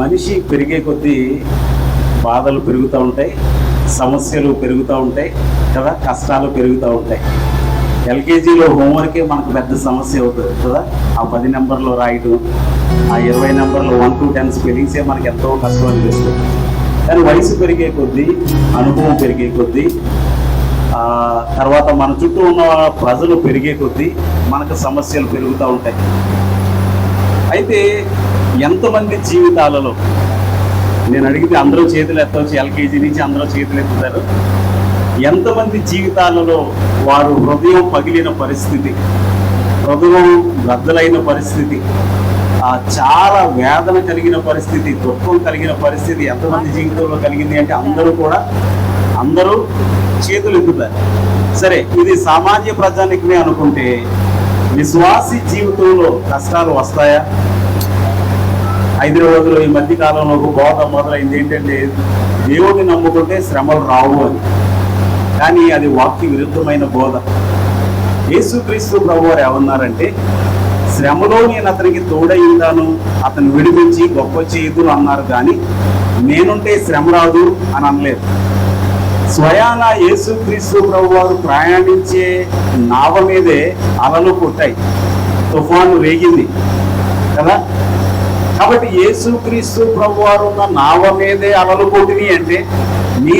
మనిషి పెరిగే కొద్దీ బాధలు పెరుగుతూ ఉంటాయి, సమస్యలు పెరుగుతూ ఉంటాయి కదా, కష్టాలు పెరుగుతూ ఉంటాయి. ఎల్కేజీలో హోంవర్కే మనకు పెద్ద సమస్య అవుతుంది కదా. ఆ 10 నెంబర్లో రాయటం, ఆ 20 నెంబర్లో 1 to 10 స్పెల్లింగ్సే మనకు ఎంతో కష్టం అనిపిస్తుంది. కానీ వయసు పెరిగే కొద్దీ, అనుభవం పెరిగే కొద్దీ, తర్వాత మన చుట్టూ ఉన్న ప్రజలు పెరిగే కొద్దీ మనకు సమస్యలు పెరుగుతూ ఉంటాయి. అయితే ఎంతమంది జీవితాలలో, నేను అడిగితే అందరూ చేతులు ఎత్తవచ్చు, ఎల్కేజీ నుంచి అందరూ చేతులు ఎత్తుతారు. ఎంతమంది జీవితాలలో వారు హృదయం పగిలిన పరిస్థితి, హృదయం బద్దలైన పరిస్థితి, చాలా వేదన కలిగిన పరిస్థితి, దుఃఖం కలిగిన పరిస్థితి ఎంతమంది జీవితంలో కలిగింది అంటే అందరూ చేతులు ఎత్తుతారు. సరే, ఇది సామాన్య ప్రజానికమే అనుకుంటే విశ్వాసి జీవితంలో కష్టాలు వస్తాయా? హైదరాబాద్లో ఈ మధ్య కాలంలో ఒక బోధ మొదలైంది ఏంటంటే, దేవుడిని నమ్ముకుంటే శ్రమలు రావు అని. కానీ అది వాక్య విరుద్ధమైన బోధ. యేసుక్రీస్తు ప్రభువారు ఏమన్నారంటే, శ్రమలో నేను అతనికి తోడై ఉంటాను, అతను విడిపించి గొప్ప చేతులు అన్నారు, కానీ నేనుంటే శ్రమ రాదు అని అనలేదు. స్వయాన యేసుక్రీస్తు ప్రభువారు ప్రయాణించే నావ మీదే అలలు పుట్టాయి, తుఫాను రేగింది కదా. కాబట్టి యేసుక్రీస్తు ప్రభువారు ఉన్న నావ మీదే అలలు కొట్టినాయి అంటే,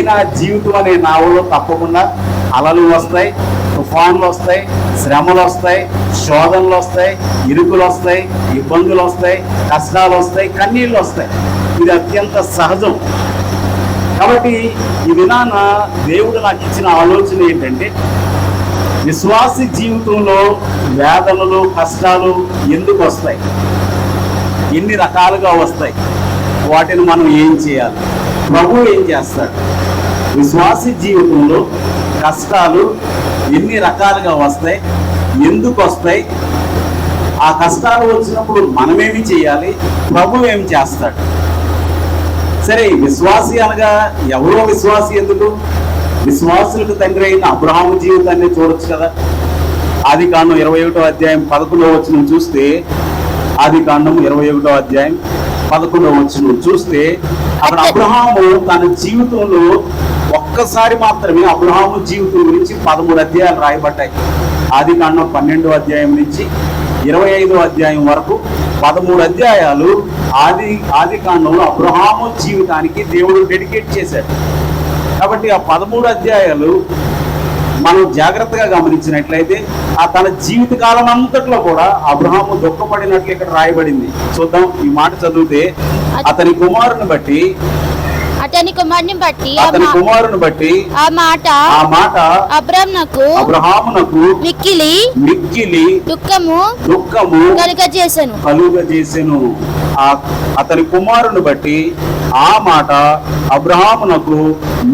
నా జీవితం అనే నావలో తప్పకుండా అలలు వస్తాయి, తుఫాన్లు వస్తాయి, శ్రమలు వస్తాయి, శోధనలు వస్తాయి, ఇరుకులు వస్తాయి, ఇబ్బందులు వస్తాయి, కష్టాలు వస్తాయి, కన్నీళ్ళు వస్తాయి. ఇది అత్యంత సహజం. కాబట్టి ఈ దినాన దేవుడు నాకు ఇచ్చిన ఆలోచన ఏంటంటే, విశ్వాసి జీవితంలో వేదనలు, కష్టాలు ఎందుకు వస్తాయి, ఎన్ని రకాలుగా వస్తాయి, వాటిని మనం ఏం చేయాలి, ప్రభువు ఏం చేస్తాడు? విశ్వాసి జీవితంలో కష్టాలు ఎన్ని రకాలుగా వస్తాయి, ఎందుకు వస్తాయి, ఆ కష్టాలు వచ్చినప్పుడు మనమేమి చేయాలి, ప్రభువు ఏం చేస్తాడు? సరే, విశ్వాసి అనగా ఎవరో విశ్వాసి ఎందుకు? విశ్వాసులకు తండ్రి అయిన అబ్రహాము జీవితాన్ని చూడొచ్చు కదా. ఆదికాండం 21వ అధ్యాయం 11వ వచనం చూస్తే, ఆదికాండం 21వ అధ్యాయం 11వ వచనం చూస్తే, అక్కడ అబ్రహాము తన జీవితంలో ఒక్కసారి మాత్రమే అబ్రహాము జీవితం గురించి 13 అధ్యాయాలు రాయబడ్డాయి. ఆదికాండం 12వ అధ్యాయం నుంచి 25వ అధ్యాయం వరకు 13 అధ్యాయాలు ఆదికాండంలో అబ్రహాము జీవితానికి దేవుడు డెడికేట్ చేశాడు. కాబట్టి ఆ 13 అధ్యాయాలు మనం జాగ్రత్తగా గమనించినట్లయితే తన జీవిత కాలం అంతట్లో కూడా అబ్రహాము దుఃఖపడినట్లు ఇక్కడ రాయబడింది. చూద్దాం, ఈ మాట చదివితే, అతని కుమారుని బట్టి ఆ మాట అబ్రహామునకు మిక్కిలి దుఃఖము కలుగజేసెను. అతని కుమారుని బట్టి ఆ మాట అబ్రహామునకు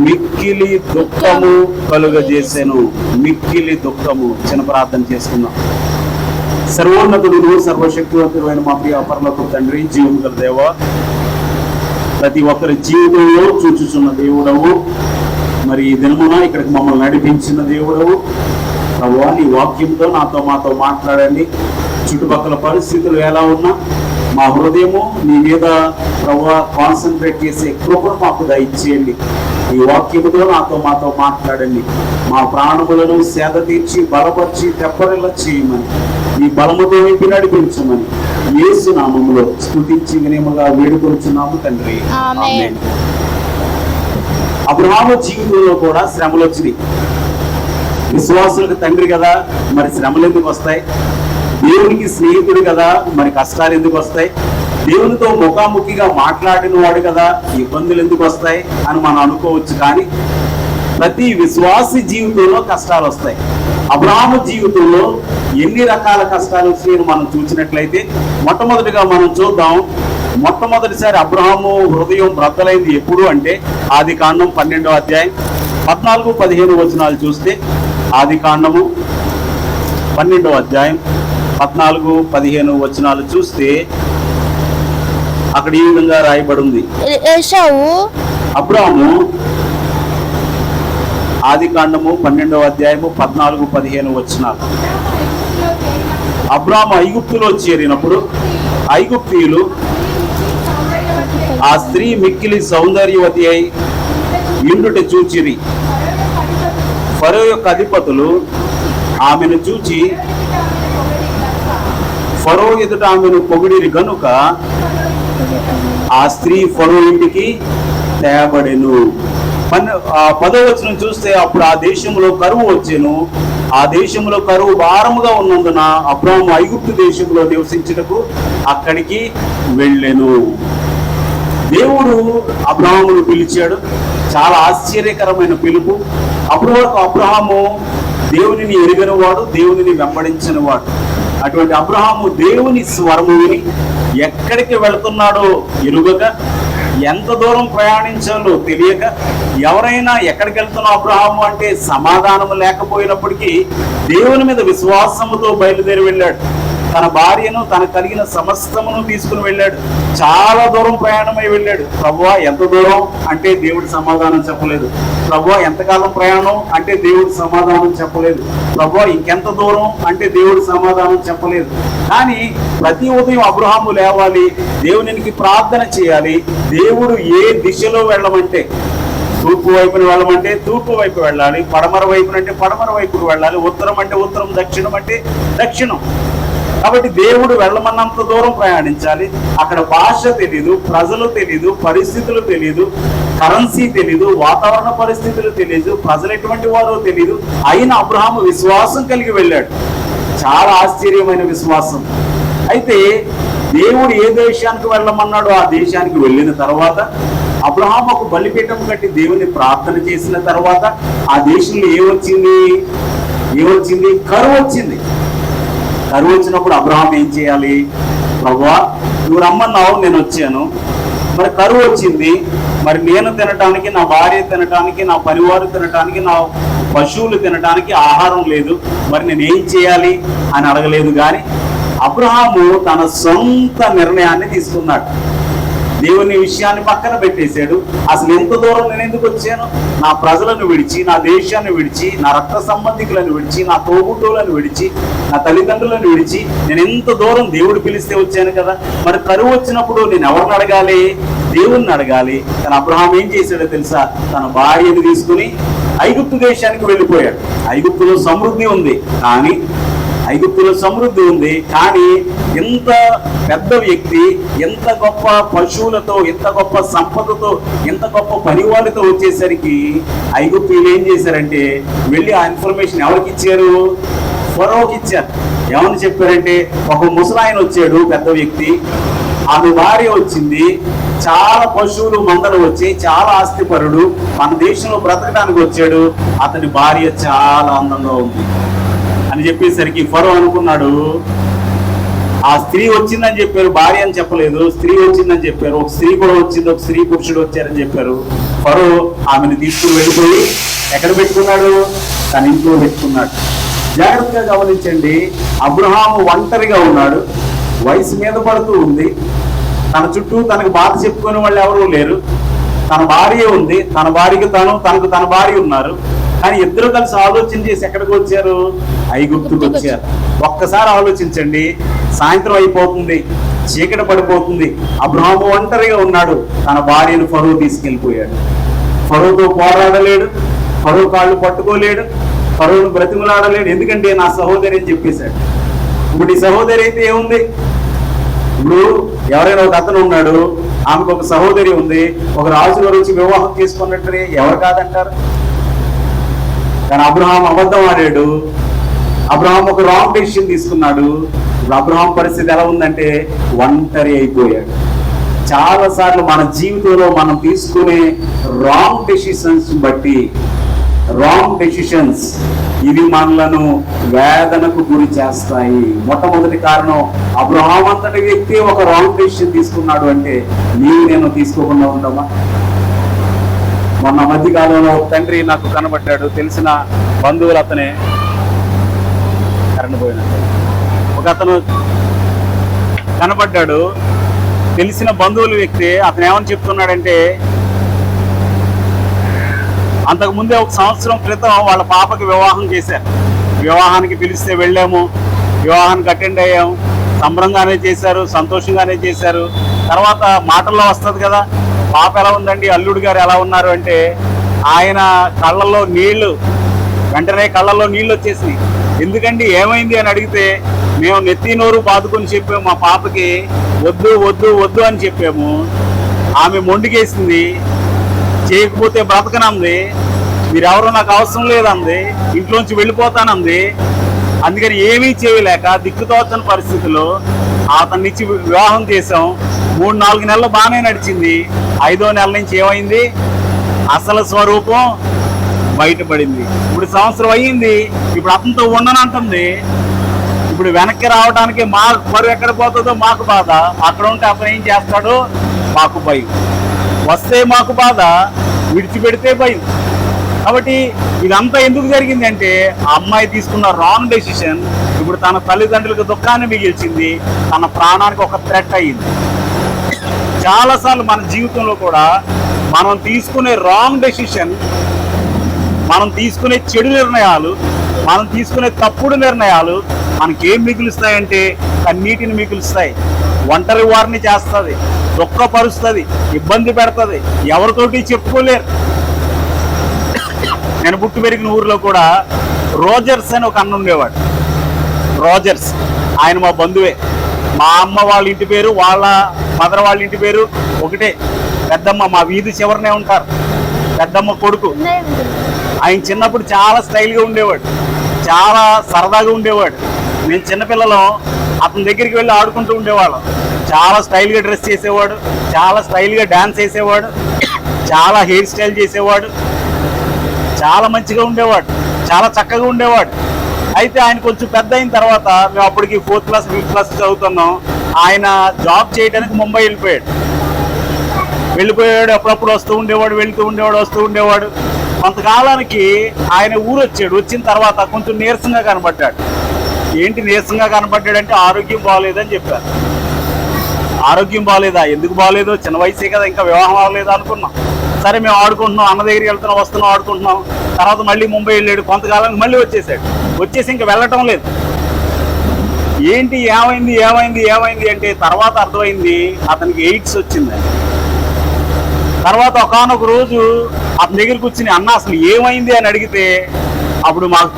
మిక్కిలి దుఃఖము కలుగజేసెను. మిక్కిలి దుఃఖము. చిన్న ప్రార్థన చేసుకుందాం. సర్వోన్నతుడు, సర్వశక్తివంతుడైన మా ప్రియ పరలోకపు తండ్రి, జీవము గల దేవా, ప్రతి ఒక్కరి జీవితంలో చూచుచున్న దేవుడవు, మరి ఈ దినమున ఇక్కడికి మమ్మల్ని నడిపించిన దేవుడవు ప్రభువా, నీ వాక్యంతో మాతో మాట్లాడండి. చుట్టుపక్కల పరిస్థితులు ఎలా ఉన్నా మా హృదయము నీ మీద ప్రభువా కాన్సన్ట్రేట్ చేసే కృపను మాకు దయచేయండి. ఈ వాక్యముతో మాతో మాట్లాడండి. మా ప్రాణములను సేద తీర్చి బలపరిచి తెప్పరిల్ల చేయమని, ఈ బలముతో నింపి నడిపించమని యేసు నామములో స్తుతించి వినయముగా వేడుకొనుచున్నాము తండ్రి, ఆమేన్. అబ్రహాము జీవితంలో కూడా శ్రమలు వచ్చినాయి. విశ్వాసులకు తండ్రి కదా, మరి శ్రమలు ఎందుకు వస్తాయి? దేవునికి స్నేహితుడు కదా, మరి కష్టాలు ఎందుకు వస్తాయి? దేవునితో ముఖాముఖిగా మాట్లాడిన వాడు కదా, ఇబ్బందులు ఎందుకు వస్తాయి అని మనం అనుకోవచ్చు. కానీ ప్రతి విశ్వాసి జీవితంలో కష్టాలు వస్తాయి. అబ్రహాము జీవితంలో ఎన్ని రకాల కష్టాలు వచ్చినాయని మనం చూసినట్లయితే, మొట్టమొదటిగా మనం చూద్దాం. మొట్టమొదటిసారి అబ్రహాము హృదయం బ్రద్దలైంది ఎప్పుడు అంటే, ఆదికాండం 12వ అధ్యాయం 14-15 వచనాలు చూస్తే, ఆదికాండము 12వ అధ్యాయం 14-15 వచనాలు చూస్తే అక్కడ ఈ విధంగా రాయబడి ఉంది. అబ్రహాము, ఆదికాండము 12వ అధ్యాయము 14-15 వచనాలు. అబ్రహాము ఐగుప్తులో చేరినప్పుడు ఐగుప్తీయులు ఆ స్త్రీ మిక్కిలి సౌందర్యవతి అయి ఇండుట చూచిరి. ఫరో యొక్క అధిపతులు ఆమెను చూచి ఫరో ఎదుట ఆమెను పొగిడిరి గనుక ఆ స్త్రీ ఫరో ఇంటికి తేబడెను. 10వ వచనం చూస్తే అప్పుడు ఆ దేశంలో కరువు వచ్చెను. ఆ దేశంలో కరువు భారముగా ఉన్నందున అబ్రాహాము ఐగుప్తు దేశంలో నివసించుటకు అక్కడికి వెళ్ళెను. దేవుడు అబ్రాహామును పిలిచాడు. చాలా ఆశ్చర్యకరమైన పిలుపు. అబ్రాహాము దేవునిని ఎరుగని వాడు, దేవునిని వెంబడించిన వాడు. అటువంటి అబ్రాహాము దేవుని స్వరము విని ఎక్కడికి వెళుతున్నాడో ఎరుగక, ఎంత దూరం ప్రయాణించాలో తెలియక, ఎవరైనా ఎక్కడికి వెళ్తున్నా అబ్రాహాము అంటే సమాధానం లేకపోయినప్పటికీ దేవుని మీద విశ్వాసముతో బయలుదేరి వెళ్ళాడు. తన భార్యను, తనకు కలిగిన సమస్తమును తీసుకుని వెళ్ళాడు. చాలా దూరం ప్రయాణమై వెళ్ళాడు. ప్రభువా ఎంత దూరం అంటే దేవుడు సమాధానం చెప్పలేదు. ప్రభువా ఎంతకాలం ప్రయాణం అంటే దేవుడు సమాధానం చెప్పలేదు. ప్రభువా ఇంకెంత దూరం అంటే దేవుడు సమాధానం చెప్పలేదు. కానీ ప్రతి ఉదయం అబ్రాహాము లేవాలి, దేవునికి ప్రార్థన చేయాలి. దేవుడు ఏ దిశలో వెళ్ళమంటే తూర్పు వైపున వెళ్ళమంటే తూర్పు వైపు వెళ్ళాలి, పడమర వైపునంటే పడమర వైపుకు వెళ్ళాలి, ఉత్తరం అంటే ఉత్తరం, దక్షిణం అంటే దక్షిణం. కాబట్టి దేవుడు వెళ్ళమన్నంత దూరం ప్రయాణించాలి. అక్కడ భాష తెలీదు, ప్రజలు తెలీదు, పరిస్థితులు తెలీదు, కరెన్సీ తెలీదు, వాతావరణ పరిస్థితులు తెలీదు, ప్రజలు ఎటువంటి వారో తెలీదు. అయినా అబ్రాహాము విశ్వాసం కలిగి వెళ్ళాడు. చాలా ఆశ్చర్యమైన విశ్వాసం. అయితే దేవుడు ఏ దేశానికి వెళ్ళమన్నాడో ఆ దేశానికి వెళ్ళిన తర్వాత అబ్రాహాము ఒక బలిపీఠం కట్టి దేవుని ప్రార్థన చేసిన తర్వాత ఆ దేశంలో ఏమొచ్చింది? కరువు వచ్చింది. కరువు వచ్చినప్పుడు అబ్రాహాం ఏం చేయాలి? ప్రభువా నువ్వు రమ్మన్నావు, నేను వచ్చాను. మరి కరువు వచ్చింది, మరి నేను తినటానికి, నా భార్య తినటానికి, నా పరివారు తినటానికి, నా పశువులు తినటానికి ఆహారం లేదు, మరి నేను ఏం చేయాలి అని అడగలేదు. కానీ అబ్రాహాము తన సొంత నిర్ణయాన్ని తీసుకున్నాడు. దేవుని విషయాన్ని పక్కన పెట్టేశాడు. అసలు ఎంత దూరం నేను ఎందుకు వచ్చాను? నా ప్రజలను విడిచి, నా దేశాన్ని విడిచి, నా రక్త సంబంధికులను విడిచి, నా తోబుట్టువులను విడిచి, నా తల్లిదండ్రులను విడిచి నేను ఎంత దూరం దేవుడు పిలిస్తే వచ్చాను కదా. మరి కరువు వచ్చినప్పుడు నేను ఎవరిని అడగాలి? దేవుణ్ణి అడగాలి. కానీ అబ్రాహాం ఏం చేశాడో తెలుసా? తన భార్యను తీసుకుని ఐగుప్తు దేశానికి వెళ్ళిపోయాడు. ఐగుప్తులో సమృద్ధి ఉంది, కానీ ఎంత పెద్ద వ్యక్తి, ఎంత గొప్ప పశువులతో, ఎంత గొప్ప సంపదతో, ఎంత గొప్ప పరివారితో వచ్చేసరికి ఐగుప్తులు ఏం చేశారంటే వెళ్ళి ఆ ఇన్ఫర్మేషన్ ఎవరికి ఇచ్చారు? ఫరోకి ఇచ్చారు. ఏమని చెప్పారంటే, ఒక ముసలాయన వచ్చాడు, పెద్ద వ్యక్తి, ఆమె భార్య వచ్చింది, చాలా పశువులు మందలు వచ్చి, చాలా ఆస్తిపరుడు, మన దేశంలో బ్రతకడానికి వచ్చాడు, అతని భార్య చాలా అందంగా ఉంది అని చెప్పేసరికి ఫరో అనుకున్నాడు, ఆ స్త్రీ వచ్చిందని చెప్పారు, భార్య అని చెప్పలేదు, స్త్రీ వచ్చిందని చెప్పారు. ఒక స్త్రీ కూడా వచ్చింది, ఒక స్త్రీ పురుషుడు వచ్చారని చెప్పారు. ఫరో ఆమెను తీసుకుని వెళ్ళిపోయి ఎక్కడ పెట్టుకున్నాడు? తన ఇంట్లో పెట్టుకున్నాడు. జాగ్రత్తగా గమనించండి, అబ్రహాము ఒంటరిగా ఉన్నాడు, వయసు మీద పడుతూ ఉంది, తన చుట్టూ తనకు బాధ చెప్పుకునే వాళ్ళు ఎవరూ లేరు, తన భార్య ఉంది, తన భార్యకు తనకు తన భార్య ఉన్నారు. కానీ ఇద్దరు కలిసి ఆలోచన చేసి ఎక్కడికి వచ్చారు? ఐగుప్తుకు వచ్చారు. ఒక్కసారి ఆలోచించండి, సాయంత్రం అయిపోతుంది, చీకటి పడిపోతుంది, అబ్రహాము ఒంటరిగా ఉన్నాడు, తన భార్యను ఫరో తీసుకెళ్ళిపోయాడు. ఫరోతో పోరాడలేడు, ఫరో కాళ్ళు పట్టుకోలేడు, ఫరోను బ్రతిమలాడలేడు. ఎందుకంటే నా సహోదరి అని చెప్పేశాడు. ఇప్పుడు ఈ సహోదరి అయితే ఏముంది? ఇప్పుడు ఎవరైనా ఒక అతను ఉన్నాడు, ఆమెకు ఒక సహోదరి ఉంది, ఒక రాజు గారు వచ్చి వివాహం చేసుకున్నట్టు ఎవరు కాదంటారు? కానీ అబ్రహాం అబద్ధం ఆడాడు, అబ్రహాం ఒక రాంగ్ డెసిషన్ తీసుకున్నాడు. అబ్రహాం పరిస్థితి ఎలా ఉందంటే ఒంటరి అయిపోయాడు. చాలాసార్లు మన జీవితంలో మనం తీసుకునే రాంగ్ డెసిషన్స్ బట్టి, రాంగ్ డెసిషన్స్ ఇవి మనలను వేదనకు గురి చేస్తాయి. మొట్టమొదటి కారణం, అబ్రహాం అంతటి వ్యక్తి ఒక రాంగ్ డెసిషన్ తీసుకున్నాడు అంటే నేను తీసుకోకుండా ఉంటామా? మొన్న మధ్యకాలంలో ఒక తండ్రి నాకు కనబడ్డాడు, తెలిసిన బంధువులు, అతనే కరెంట్ పోయినట్టు ఒక అతను కనబడ్డాడు, తెలిసిన బంధువుల వ్యక్తి. అతను ఏమని చెప్తున్నాడంటే, అంతకుముందే 1 సంవత్సరం క్రితం వాళ్ళ పాపకి వివాహం చేశారు. వివాహానికి పిలిస్తే వెళ్ళాము, వివాహానికి అటెండ్ అయ్యాము, సంబరంగానే చేశారు, సంతోషంగానే చేశారు. తర్వాత మాటల్లో వస్తుంది కదా, పాప ఎలా ఉందండి, అల్లుడు గారు ఎలా ఉన్నారు అంటే ఆయన కళ్ళల్లో నీళ్లు, వెంటనే కళ్ళల్లో నీళ్ళు వచ్చేసి, ఎందుకండి ఏమైంది అని అడిగితే మేము నెత్తి నోరు బాదుకొని చెప్పాము, మా పాపకి వద్దు వద్దు వద్దు అని చెప్పాము, ఆమె మొండికేసింది, చేయకపోతే బ్రతకనంది, మీరెవరో నాకు అవసరం లేదంది, ఇంట్లోంచి వెళ్ళిపోతానంది. అందుకని ఏమీ చేయలేక దిక్కుతోచని పరిస్థితుల్లో అతన్నిచ్చి వివాహం చేసాం. 3-4 నెలలు బాగానే నడిచింది. 5వ నెల నుంచి ఏమైంది, అసలు స్వరూపం బయటపడింది. ఇప్పుడు సంవత్సరం అయ్యింది, ఇప్పుడు అతనితో ఉండనంటుంది. ఇప్పుడు వెనక్కి రావడానికి మాకు బరువు ఎక్కడ పోతుందో మాకు బాధ, అక్కడ ఉంటే అతను ఏం చేస్తాడో మాకు భయం. వస్తే మాకు బాధ, విడిచిపెడితే భయం. కాబట్టి ఇదంతా ఎందుకు జరిగింది అంటే ఆ అమ్మాయి తీసుకున్న రాంగ్ డెసిషన్ ఇప్పుడు తన తల్లిదండ్రులకు దుఃఖాన్ని మిగిల్చింది, తన ప్రాణానికి ఒక థ్రెట్ అయ్యింది. చాలాసార్లు మన జీవితంలో కూడా మనం తీసుకునే రాంగ్ డెసిషన్, మనం తీసుకునే చెడు నిర్ణయాలు, మనం తీసుకునే తప్పుడు నిర్ణయాలు మనకేం మిగులుస్తాయంటే కన్నీటిని మిగులుస్తాయి, ఒంటరి వారిని చేస్తుంది, దుఃఖపరుస్తుంది, ఇబ్బంది పెడుతుంది, ఎవరితోటి చెప్పుకోలేరు. నేను పుట్టి పెరిగిన ఊరిలో కూడా రోజర్స్ అని ఒక అన్న ఉండేవాడు. రోజర్స్ ఆయన మా బంధువే. మా అమ్మ వాళ్ళ ఇంటి పేరు, వాళ్ళ మదర్ వాళ్ళ ఇంటి పేరు ఒకటే. పెద్దమ్మ మా వీధి చివరనే ఉంటారు, పెద్దమ్మ కొడుకు. ఆయన చిన్నప్పుడు చాలా స్టైల్గా ఉండేవాడు, చాలా సరదాగా ఉండేవాడు. నేను చిన్నపిల్లలు అతని దగ్గరికి వెళ్ళి ఆడుకుంటూ ఉండేవాళ్ళం. చాలా స్టైల్గా డ్రెస్ చేసేవాడు, చాలా స్టైల్గా డ్యాన్స్ చేసేవాడు, చాలా హెయిర్ స్టైల్ చేసేవాడు, చాలా మంచిగా ఉండేవాడు, చాలా చక్కగా ఉండేవాడు. అయితే ఆయన కొంచెం పెద్ద అయిన తర్వాత, మేము అప్పటికి 4th క్లాస్ 5th క్లాస్ చదువుతున్నాం, ఆయన జాబ్ చేయడానికి ముంబై వెళ్ళిపోయాడు. అప్పుడప్పుడు వస్తూ ఉండేవాడు, వెళ్తూ ఉండేవాడు, వస్తూ ఉండేవాడు. కొంతకాలానికి ఆయన ఊరు వచ్చాడు. వచ్చిన తర్వాత కొంచెం నీరసంగా కనబడ్డాడు. ఏంటి నీరసంగా కనబడ్డాడంటే ఆరోగ్యం బాగోలేదని చెప్పారు. ఆరోగ్యం బాగోలేదా, ఎందుకు బాగోలేదో, చిన్న వయసే కదా, ఇంకా వివాహం అవ్వలేదు అనుకున్నాం. సరే మేము ఆడుకుంటున్నాం, అన్న దగ్గరికి వెళ్తున్నాం, వస్తున్నాం, ఆడుకుంటున్నాం. తర్వాత మళ్ళీ ముంబై వెళ్ళాడు. కొంతకాలానికి మళ్ళీ వచ్చేసాడు. వచ్చేసి ఇంకా వెళ్ళటం లేదు. ఏంటి ఏమైంది ఏమైంది ఏమైంది అంటే తర్వాత అర్థమైంది అతనికి ఎయిడ్స్ వచ్చిందని. తర్వాత ఒకానొక రోజు అతని దగ్గరికి కూర్చుని, అన్న అసలు ఏమైంది అని అడిగితే అప్పుడు మాకు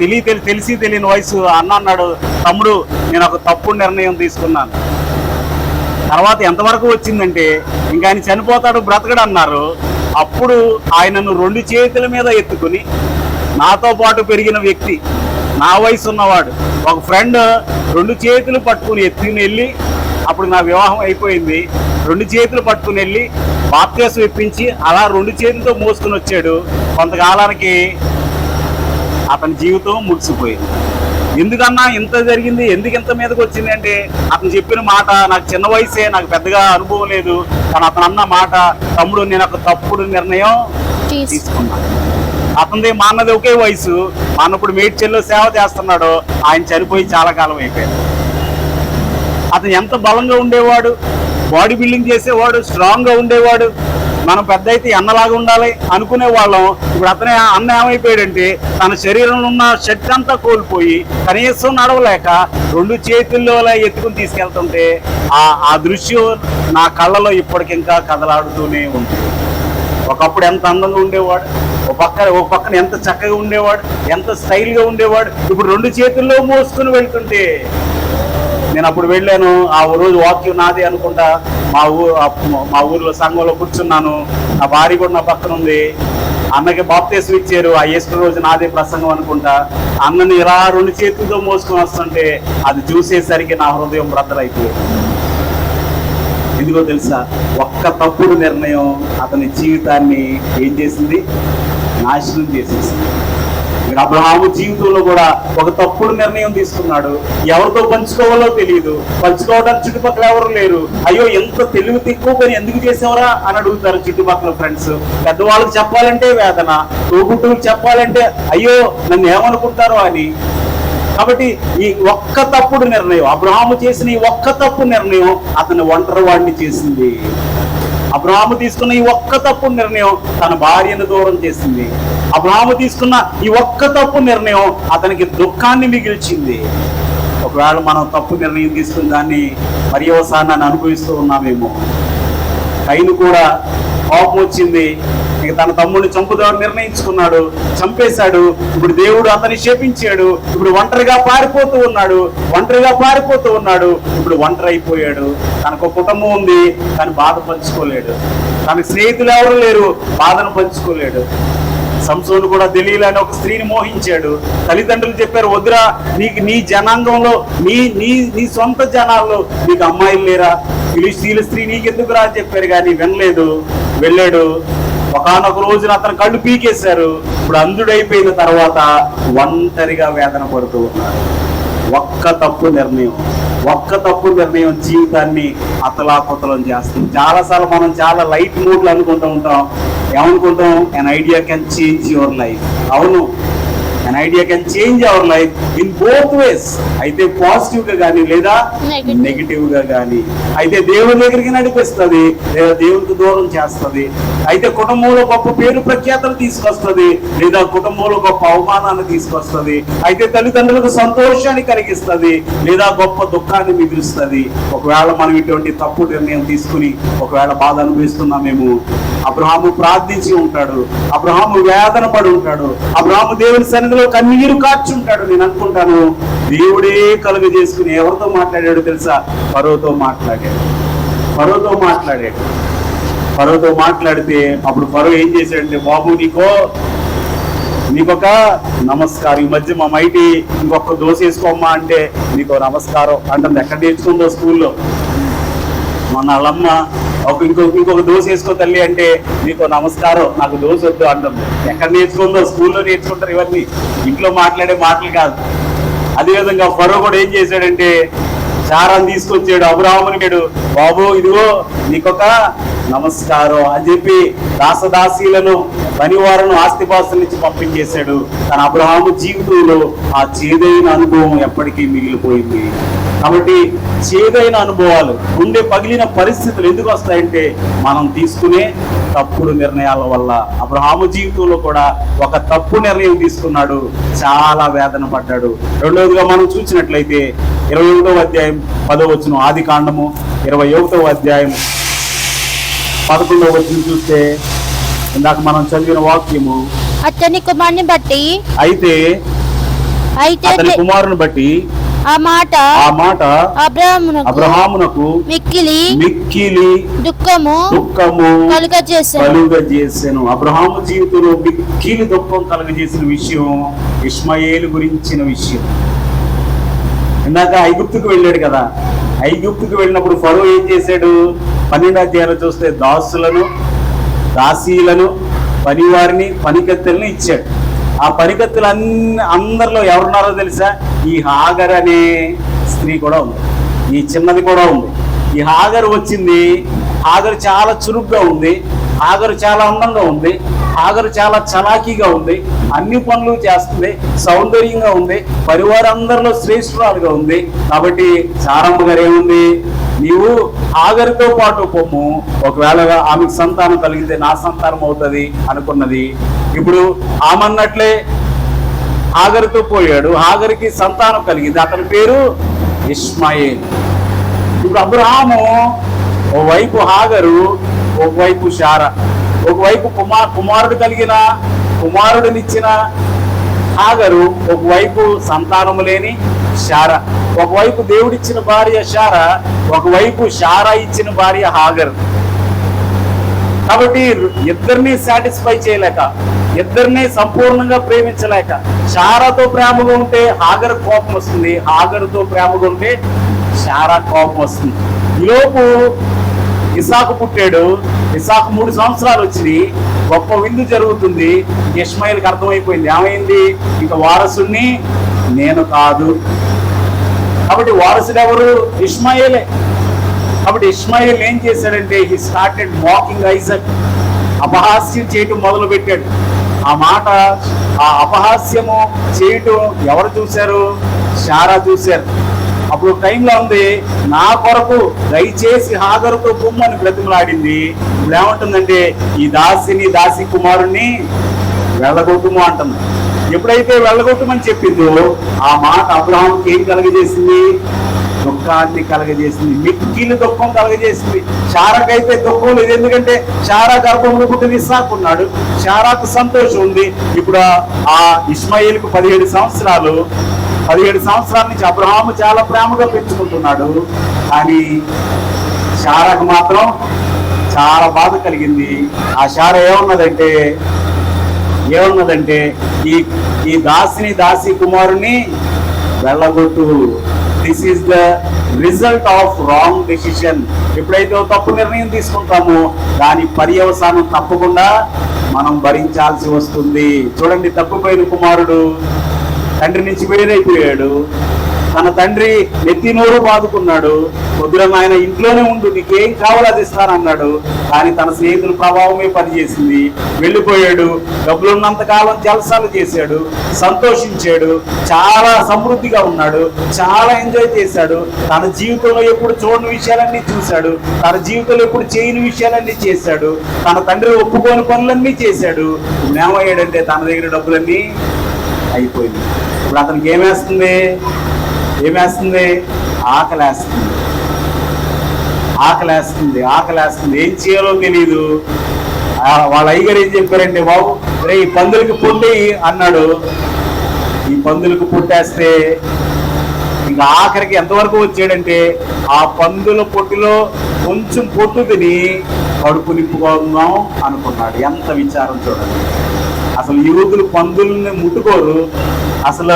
తెలిసి తెలియని వయసు అన్న అన్నాడు, తమ్ముడు నేను ఒక తప్పుడు నిర్ణయం తీసుకున్నాను. తర్వాత ఎంతవరకు వచ్చిందంటే ఇంకా ఆయన చనిపోతాడు, బ్రతకడు అన్నారు. అప్పుడు ఆయనను 2 చేతుల మీద ఎత్తుకుని, నాతో పాటు పెరిగిన వ్యక్తి, నా వయసు ఉన్నవాడు, ఒక ఫ్రెండ్ 2 చేతులు పట్టుకుని ఎత్తుకుని వెళ్ళి, అప్పుడు నా వివాహం అయిపోయింది, 2 చేతులు పట్టుకుని వెళ్ళి బాప్తిసం ఇప్పించి అలా 2 చేతులతో మోసుకుని వచ్చాడు. కొంతకాలానికి అతని జీవితం ముగిసిపోయింది. ఎందుకన్నా ఇంత జరిగింది, ఎందుకు ఇంత మీదకి వచ్చింది అంటే అతను చెప్పిన మాట, నాకు చిన్న వయసే, నాకు పెద్దగా అనుభవం లేదు, కానీ అతను అన్న మాట, తమ్ముడు నేను ఒక తప్పుడు నిర్ణయం తీసుకున్నాను. అతనిది మా అన్నది ఒకే వయసు. మా అన్న ఇప్పుడు మేడ్చల్లో సేవ చేస్తున్నాడు. ఆయన చనిపోయి చాలా కాలం అయిపోయాడు. అతను ఎంత బలంగా ఉండేవాడు, బాడీ బిల్డింగ్ చేసేవాడు, స్ట్రాంగ్గా ఉండేవాడు. మనం పెద్ద అయితే అన్నలాగా ఉండాలి అనుకునే వాళ్ళం. ఇప్పుడు అతనే అన్న ఏమైపోయాడంటే తన శరీరంలో ఉన్న శక్తి అంతా కోల్పోయి కనీసం నడవలేక 2 చేతుల్లో ఎత్తుకుని తీసుకెళ్తుంటే ఆ దృశ్యం నా కళ్ళలో ఇప్పటికింకా కదలాడుతూనే ఉంది. ఒకప్పుడు ఎంత అందంగా ఉండేవాడు, ఒక పక్కన ఎంత చక్కగా ఉండేవాడు, ఎంత స్టైల్గా ఉండేవాడు. ఇప్పుడు 2 చేతుల్లో మోసుకుని వెళ్తుంటే, నేను అప్పుడు వెళ్ళాను, ఆ రోజు వాక్యం నాదే అనుకుంటా, మా ఊర్లో సంఘంలో కూర్చున్నాను. నా భార్య కూడా నా పక్కన ఉంది. అన్నకి బాప్తిసం ఇచ్చారు, ఆ ఈస్టర్ రోజు నాదే ప్రసంగం అనుకుంటా. అన్నని ఇలా 2 చేతులతో మోసుకొని వస్తుంటే అది చూసేసరికి నా హృదయం బ్రద్దలైపోయింది. ఎందుకో తెలుసా, ఒక్క తప్పుడు నిర్ణయం అతని జీవితాన్ని ఏం చేసింది, నాశనం చేసేసింది. అబ్రహాము జీవితంలో కూడా ఒక తప్పుడు నిర్ణయం తీసుకున్నాడు. ఎవరితో పంచుకోవాలో తెలియదు, పంచుకోవడానికి చుట్టుపక్కల ఎవరు లేరు. అయ్యో ఎంత తెలివి తక్కువ పని ఎందుకు చేసావరా అని అడుగుతారు చుట్టుపక్కల ఫ్రెండ్స్. పెద్దవాళ్ళకి చెప్పాలంటే వేదన, తోబుట్టువులకు చెప్పాలంటే అయ్యో నన్ను ఏమనుకుంటారో అని. కాబట్టి ఈ ఒక్క తప్పుడు నిర్ణయం, అబ్రహాము చేసిన ఈ ఒక్క తప్పు నిర్ణయం అతని ఒంటరి వాడిని చేసింది. అబ్రహాము తీసుకున్న ఈ ఒక్క తప్పు నిర్ణయం తన భార్యను దూరం చేసింది. అబ్రహాము తీసుకున్న ఈ ఒక్క తప్పు నిర్ణయం అతనికి దుఃఖాన్ని మిగిల్చింది. ఒకవేళ మనం తప్పు నిర్ణయం తీసుకున్న దాన్ని పర్యవసానాన్ని అనుభవిస్తూ ఉన్నామేమో. కయీను కూడా కోపం వచ్చింది, ఇక తన తమ్ముడిని చంపుదామని నిర్ణయించుకున్నాడు, చంపేశాడు. ఇప్పుడు దేవుడు అతన్ని శపించాడు. ఇప్పుడు ఒంటరిగా పారిపోతూ ఉన్నాడు. ఇప్పుడు ఒంటరి అయిపోయాడు. తనకు కుటుంబం ఉంది కానీ బాధ పంచుకోలేడు, తనకు స్నేహితులు ఎవరు లేరు, బాధను పంచుకోలేడు. సంసోను కూడా దెలీలా అనే ఒక స్త్రీని మోహించాడు. తల్లిదండ్రులు చెప్పారు, వద్దురా, నీ జనాంగంలో నీ సొంత జనాల్లో నీకు అమ్మాయిలు లేరా, ఫిలిష్తీయుల స్త్రీ నీకెందుకురా అని చెప్పారు, కానీ వినలేదు. వెళ్ళాడు. ఒకానొక రోజున అతను కళ్ళు పీకేశారు. ఇప్పుడు అంధుడైపోయిన తర్వాత ఒంటరిగా వేదన పడుతూ ఉన్నాడు. ఒక్క తప్పు నిర్ణయం జీవితాన్ని అతలాకుతలం చేస్తుంది. చాలాసార్లు మనం చాలా లైట్ మూడ్లు అనుకుంటూ ఉంటాం. ఏమనుకుంటాం? an idea can change your life. అవును, an idea can change our life in both ways. అయితే పాజిటివ్ గా కానీ లేదా నెగిటివ్ గా కానీ. అయితే దేవుని దగ్గరికి నడిపిస్తుంది లేదా దేవునికి దూరం చేస్తుంది. అయితే కుటుంబంలో గొప్ప పేరు ప్రఖ్యాతలు తీసుకొస్తుంది లేదా కుటుంబంలో గొప్ప అవమానాన్ని తీసుకొస్తుంది. అయితే తల్లిదండ్రులకు సంతోషాన్ని కలిగిస్తుంది లేదా గొప్ప దుఃఖాన్ని మిగులుస్తుంది. ఒకవేళ మనం ఇటువంటి తప్పు నిర్ణయం తీసుకుని ఒకవేళ బాధ అనుభవిస్తున్నామేమో. అబ్రహాము ప్రార్థించి ఉంటాడు, అబ్రహాము వేదన పడి ఉంటాడు, అబ్రహాము దేవుని సన్నిధిలో కన్నీరు కార్చుంటాడు. నేను అనుకుంటాను దేవుడే కలుగ చేసుకుని ఎవరితో మాట్లాడాడు తెలుసా? ఫరోతో మాట్లాడితే అప్పుడు ఫరో ఏం చేశాడంటే, బాబు నీకొక నమస్కారం, ఈ మధ్య మా మైటి ఇంకొక దోశ వేసుకోమ్మా అంటే నీకో నమస్కారం అంటుంది. ఎక్కడ నేర్చుకుందో? స్కూల్లో. మన వాళ్ళమ్మ ఇంకొక దోశ వేసుకో తల్లి అంటే నీకో నమస్కారం, నాకు దోశ వద్దు అంటుంది. ఎక్కడ నేర్చుకుందో? స్కూల్లో నేర్చుకుంటారు ఇవన్నీ, ఇంట్లో మాట్లాడే మాటలు కాదు. అదేవిధంగా ఫరో కూడా ఏం చేశాడంటే చారాన్ని తీసుకొచ్చాడు. అబ్రహాముని బాబు ఇదిగో నీకొక నమస్కారం అని చెప్పి దాసదాసీలను పనివారును ఆస్తిపాస్తుల నుంచి పంపించేశాడు. తన అబ్రహాము జీవితంలో ఆ చేదైన అనుభవం ఎప్పటికీ మిగిలిపోయింది. కాబట్టి చేదైన అనుభవాలు, గుండె పగిలిన పరిస్థితులు ఎందుకు వస్తాయంటే మనం తీసుకునే తప్పుడు నిర్ణయాల వల్ల. అబ్రహాము జీవితంలో కూడా ఒక తప్పు నిర్ణయం తీసుకున్నాడు, చాలా వేదన పడ్డాడు. రెండవదిగా మనం చూసినట్లయితే 21వ అధ్యాయం 10వ వచనం, ఆది కాండము 21వ అధ్యాయం 11వ వచనం చూస్తే ఇందాక మనం చదివిన వాక్యము, అతని కుమారుని బట్టి అయితే అతని కుమారుని బట్టి ఆ మాట అబ్రహామునకు మిక్కిలి దుఃఖము కలుగజేసెను. అబ్రహాము జీవితంలో మిక్కిలి దుఃఖం కలుగజేసిన విషయం ఇష్మాయేలు గురించిన విషయం. ఇందాక ఐగుప్తుకు వెళ్ళాడు కదా, ఐగుప్తుకు వెళ్ళినప్పుడు ఫరో ఏం చేశాడు? 12వ అధ్యాయంలో చూస్తే దాసీలను పనివారిని పనికత్తెలను ఇచ్చాడు. ఆ పనికత్తెలు అందరిలో ఎవరున్నారో తెలుసా? ఈ హాగర్ అనే స్త్రీ కూడా ఉంది, ఈ చిన్నది కూడా ఉంది. ఈ హాగర్ వచ్చింది. హాగర్ చాలా చురుగ్గా ఉంది, హాగర్ చాలా అందంగా ఉంది, హాగర్ చాలా చలాకీగా ఉంది, అన్ని పనులు చేస్తుంది, సౌందర్యంగా ఉంది, పరివారందరిలో శ్రేష్ఠురాలుగా ఉంది. కాబట్టి సారమ్మ గారు ఏముంది, నీవు హాగరుతో పాటు పొమ్ము, ఒకవేళ ఆమెకు సంతానం కలిగితే నా సంతానం అవుతుంది అనుకున్నది. ఇప్పుడు ఆమన్నట్లే హాగరుతో పోయాడు, హాగరికి సంతానం కలిగింది, అతని పేరు ఇష్మాయేల్. ఇప్పుడు అబ్రహాము ఒకవైపు హాగరు, ఒకవైపు శారా, ఒకవైపు కుమారుడు కలిగిన కుమారుడినిచ్చిన హాగరు, ఒకవైపు సంతానము లేని శారా, ఒకవైపు దేవుడిచ్చిన భార్య శారా, ఒకవైపు శారా ఇచ్చిన భార్య హాగర్. కాబట్టి ఇద్దరిని సాటిస్ఫై చేయలేక, ఇద్దరిని సంపూర్ణంగా ప్రేమించలేక, శారాతో ప్రేమగా ఉంటే హాగర్ కోపం వస్తుంది, హాగరుతో ప్రేమగా ఉంటే శారా కోపం వస్తుంది. ఈలోపు ఇసాకు పుట్టాడు. ఇసాకు 3 సంవత్సరాలు వచ్చినాయి, గొప్ప విందు జరుగుతుంది. ఇష్మాయేలుకి అర్థమైపోయింది, ఏమైంది, ఇక వారసుని నేను కాదు. కాబట్టి వారసుడు ఎవరు? ఇష్మాయేలే. కాబట్టి ఇష్మాయేల్ ఏం చేశాడంటే హీ స్టార్టెడ్ మాకింగ్ ఐజాక్. అపహాస్యం చేయటం మొదలు పెట్టాడు. ఆ అపహాస్యము చేయటం ఎవరు చూశారు? శారా చూశారు. అప్పుడు టైంలో ఉంది, నా కొరకు దయచేసి హాగరుతో పొమ్మని బ్రతిమలాడింది. ఇప్పుడు ఏమంటుందంటే ఈ దాసి కుమారుణ్ణి వెళ్ళగొట్టుము అంటుంది. ఎప్పుడైతే వెళ్ళగొట్టమని చెప్పిందో ఆ మాట అబ్రహాంకి ఏం కలుగజేసింది? దుఃఖం దుఃఖాన్ని కలగజేసింది, మిక్కిలి దుఃఖం కలగజేసింది. శారాకైతే దుఃఖం లేదు, ఎందుకంటే శారా గర్భంలో పుట్టిన ఇస్సాకు ఉన్నాడు, శారాకు సంతోషం ఉంది. ఇప్పుడు ఆ ఇష్మాయేలుకు 17 సంవత్సరాల నుంచి అబ్రహాము చాలా ప్రేమగా పెంచుకుంటున్నాడు. కానీ శారాకు మాత్రం చాలా బాధ కలిగింది. ఆ శారా ఏమన్నదంటే ఈ దాసి కుమారుని వెళ్ళగొట్టు. This is the result of wrong decision. ఎప్పుడైతే తప్పు నిర్ణయం తీసుకుంటామో దాని పర్యవసానం తప్పకుండా మనం భరించాల్సి వస్తుంది. చూడండి, తప్పిపోయిన కుమారుడు తండ్రి నుంచి వేరైపోయాడు. తన తండ్రి నెత్తి నోరు బాదుకున్నాడు. కొద్దిగా ఆయన ఇంట్లోనే ఉండు, నీకేం కావాలో అది ఇస్తానన్నాడు. కానీ తన స్నేహితుల ప్రభావమే పనిచేసింది. వెళ్ళిపోయాడు. డబ్బులున్నంత కాలం జలసాలు చేశాడు, సంతోషించాడు, చాలా సమృద్ధిగా ఉన్నాడు, చాలా ఎంజాయ్ చేశాడు. తన జీవితంలో ఎప్పుడు చూడని విషయాలన్నీ చూశాడు, తన జీవితంలో ఎప్పుడు చేయని విషయాలన్నీ చేశాడు, తన తండ్రి ఒప్పుకోని పనులన్నీ చేశాడు. ఏమయ్యాడంటే తన దగ్గర డబ్బులన్నీ అయిపోయింది. ఇప్పుడు అతనికి ఏమేస్తుంది? ఆకలేస్తుంది. ఏం చేయాలో తెలీదు. వాళ్ళ అయ్యగారు ఏం చెప్పారంటే, బాబు రే ఈ పందులకి పుట్టి అన్నాడు. ఈ పందులకు పుట్టేస్తే ఇంకా ఆఖరికి ఎంతవరకు వచ్చాడంటే ఆ పందుల పొట్టులో కొంచెం పొట్టు తిని కడుపు నింపుకుందాం అనుకున్నాడు. ఎంత విచారం చూడండి. అసలు యూదులు పందుల్ని ముట్టుకోరు, అసలు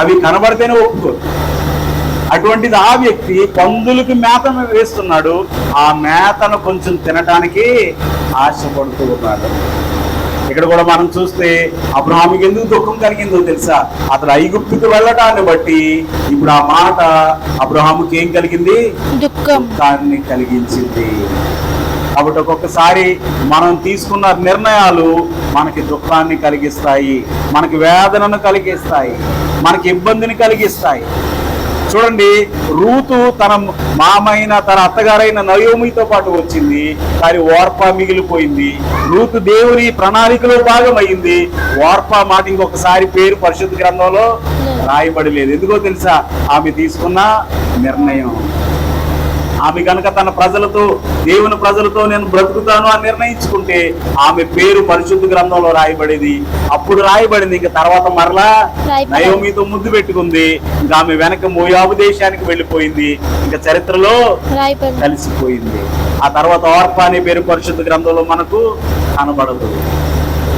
అవి కనబడితేనే ఒప్పుకోరు. అటువంటిది ఆ వ్యక్తి పందులకి మేత వేస్తున్నాడు. ఆ మేతను కొంచెం తినటానికి ఆశపడుతూ ఉన్నాడు. ఇక్కడ కూడా మనం చూస్తే అబ్రహాముకి ఎందుకు దుఃఖం కలిగిందో తెలుసా? అతను ఐగుప్తుకు వెళ్ళటాన్ని బట్టి ఇప్పుడు ఆ మాట అబ్రహాముకి ఏం కలిగింది? దుఃఖాన్ని కలిగించింది. కాబట్టి ఒక్కొక్కసారి మనం తీసుకున్న నిర్ణయాలు మనకి దుఃఖాన్ని కలిగిస్తాయి, మనకి వేదనను కలిగిస్తాయి, మనకి ఇబ్బందిని కలిగిస్తాయి. చూడండి, రూతు తన మామైన తన అత్తగారైన నయోమితో పాటు వచ్చింది, కానీ ఓర్పా మిగిలిపోయింది. రూతు దేవుని ప్రణాళికలో భాగమైంది. ఓర్పా మాట ఇంకొకసారి పేరు పరిశుద్ధ గ్రంథంలో రాయబడలేదు. ఎందుకో తెలుసా? ఆమె తీసుకున్న నిర్ణయం. ఆమె కనుక తన ప్రజలతో, దేవుని ప్రజలతో నేను బ్రతుకుతాను అని నిర్ణయించుకుంటే ఆమె పేరు పరిశుద్ధ గ్రంథంలో రాయబడేది. అప్పుడు రాయబడింది. ఇంకా తర్వాత మరలా నయోమితో ముద్దు పెట్టుకుంది. ఇంకా ఆమె వెనక మోయాబు దేశానికి వెళ్ళిపోయింది. ఇంకా చరిత్రలో కలిసిపోయింది. ఆ తర్వాత ఓర్పా అనే పేరు పరిశుద్ధ గ్రంథంలో మనకు కనబడదు.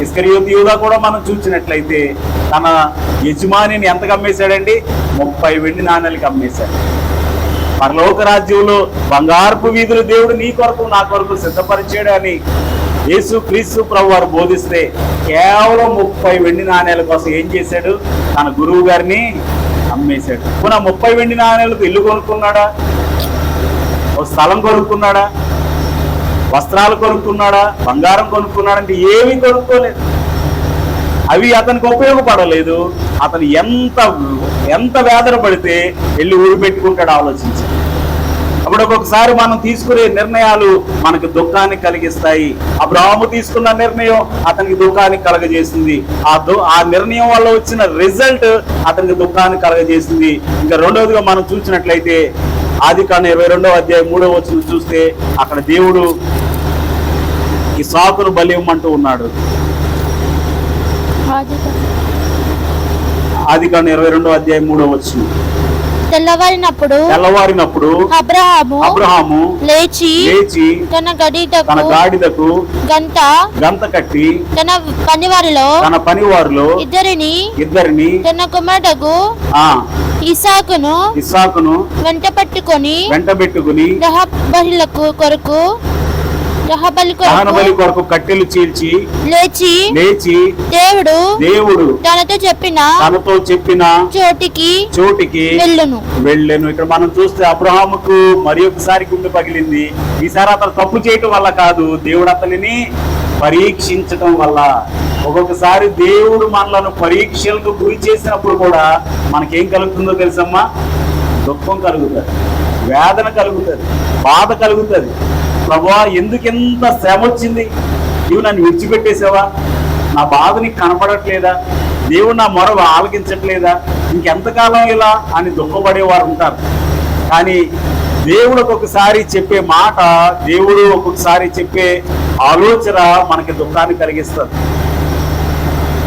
ఇస్కరియోతు యూదా కూడా మనం చూసినట్లయితే తన యజమానిని ఎంతకు అమ్మేశాడండి? 30 వెండి నాణేలకి అమ్మేశాడు. పరలోక రాజ్యంలో బంగారపు వీధులు దేవుడు నీ కొరకు నా కొరకు సిద్ధపరిచాడు అని యేసు క్రీస్తు ప్రభు వారు బోధిస్తే కేవలం 30 వెండి నాణేల కోసం ఏం చేశాడు? తన గురువు గారిని అమ్మేశాడు. పునః 30 వెండి నాణేలకు ఇల్లు కొనుక్కున్నాడా? ఓ స్థలం కొనుక్కున్నాడా? వస్త్రాలు కొనుక్కున్నాడా? బంగారం కొనుక్కున్నాడంటే ఏమీ కొనుక్కోలేదు. అవి అతనికి ఉపయోగపడలేదు. అతను ఎంత వేదన పడితే వెళ్ళి ఊరు పెట్టుకుంటాడు ఆలోచించి. అప్పుడు ఒక్కొక్కసారి మనం తీసుకునే నిర్ణయాలు మనకు దుఃఖాన్ని కలిగిస్తాయి. అబ్రహాము తీసుకున్న నిర్ణయం అతనికి దుఃఖాన్ని కలగజేసింది. ఆ నిర్ణయం వల్ల వచ్చిన రిజల్ట్ అతనికి దుఃఖాన్ని కలగజేసింది. ఇంకా రెండవదిగా మనం చూసినట్లయితే ఆదికాండం 22వ అధ్యాయం 3వ వచనం చూస్తే అక్కడ దేవుడు ఇస్సాకును బలి ఇవ్వమంటూ ఉన్నాడు. ఆదికాండం 22వ అధ్యాయం 3వ వచనం. తెల్లవారినప్పుడు అబ్రహాము లేచి తన గాడిదకు గంత కట్టి తన పనివారిలో ఇద్దరిని తన కుమారుడగు ఇస్సాకును వెంట పెట్టుకొని దహనబలి కొరకు కట్టెలు చీల్చి లేచి దేవుడు తనతో చెప్పిన చోటికి వెళ్ళెను. ఇక్కడ మనం చూస్తే అబ్రహాముకు మరి ఒకసారి గుండె పగిలింది. ఈసారి అతను తప్పు చేయటం వల్ల కాదు, దేవుడు అతనిని పరీక్షించటం వల్ల. ఒక్కొక్కసారి దేవుడు మనలను పరీక్షలకు గురి చేసినప్పుడు కూడా మనకేం కలుగుతుందో తెలుసమ్మా? దుఃఖం కలుగుతుంది, వేదన కలుగుతుంది, బాధ కలుగుతుంది. ప్రభువా, ఎందుకెంత శ్రమ వచ్చింది? నువ్వు నన్ను విడిచిపెట్టేసావా? నా బాధ నీకు కనపడట్లేదా? దేవుడు నా మొర ఆలకించట్లేదా, ఇంకెంతకాలం ఇలా అని దుఃఖపడేవారు ఉంటారు. కానీ దేవుడు ఒక్కొక్కసారి చెప్పే మాట, దేవుడు ఒక్కొక్కసారి చెప్పే ఆలోచన మనకి దుఃఖాన్ని కలిగిస్తుంది.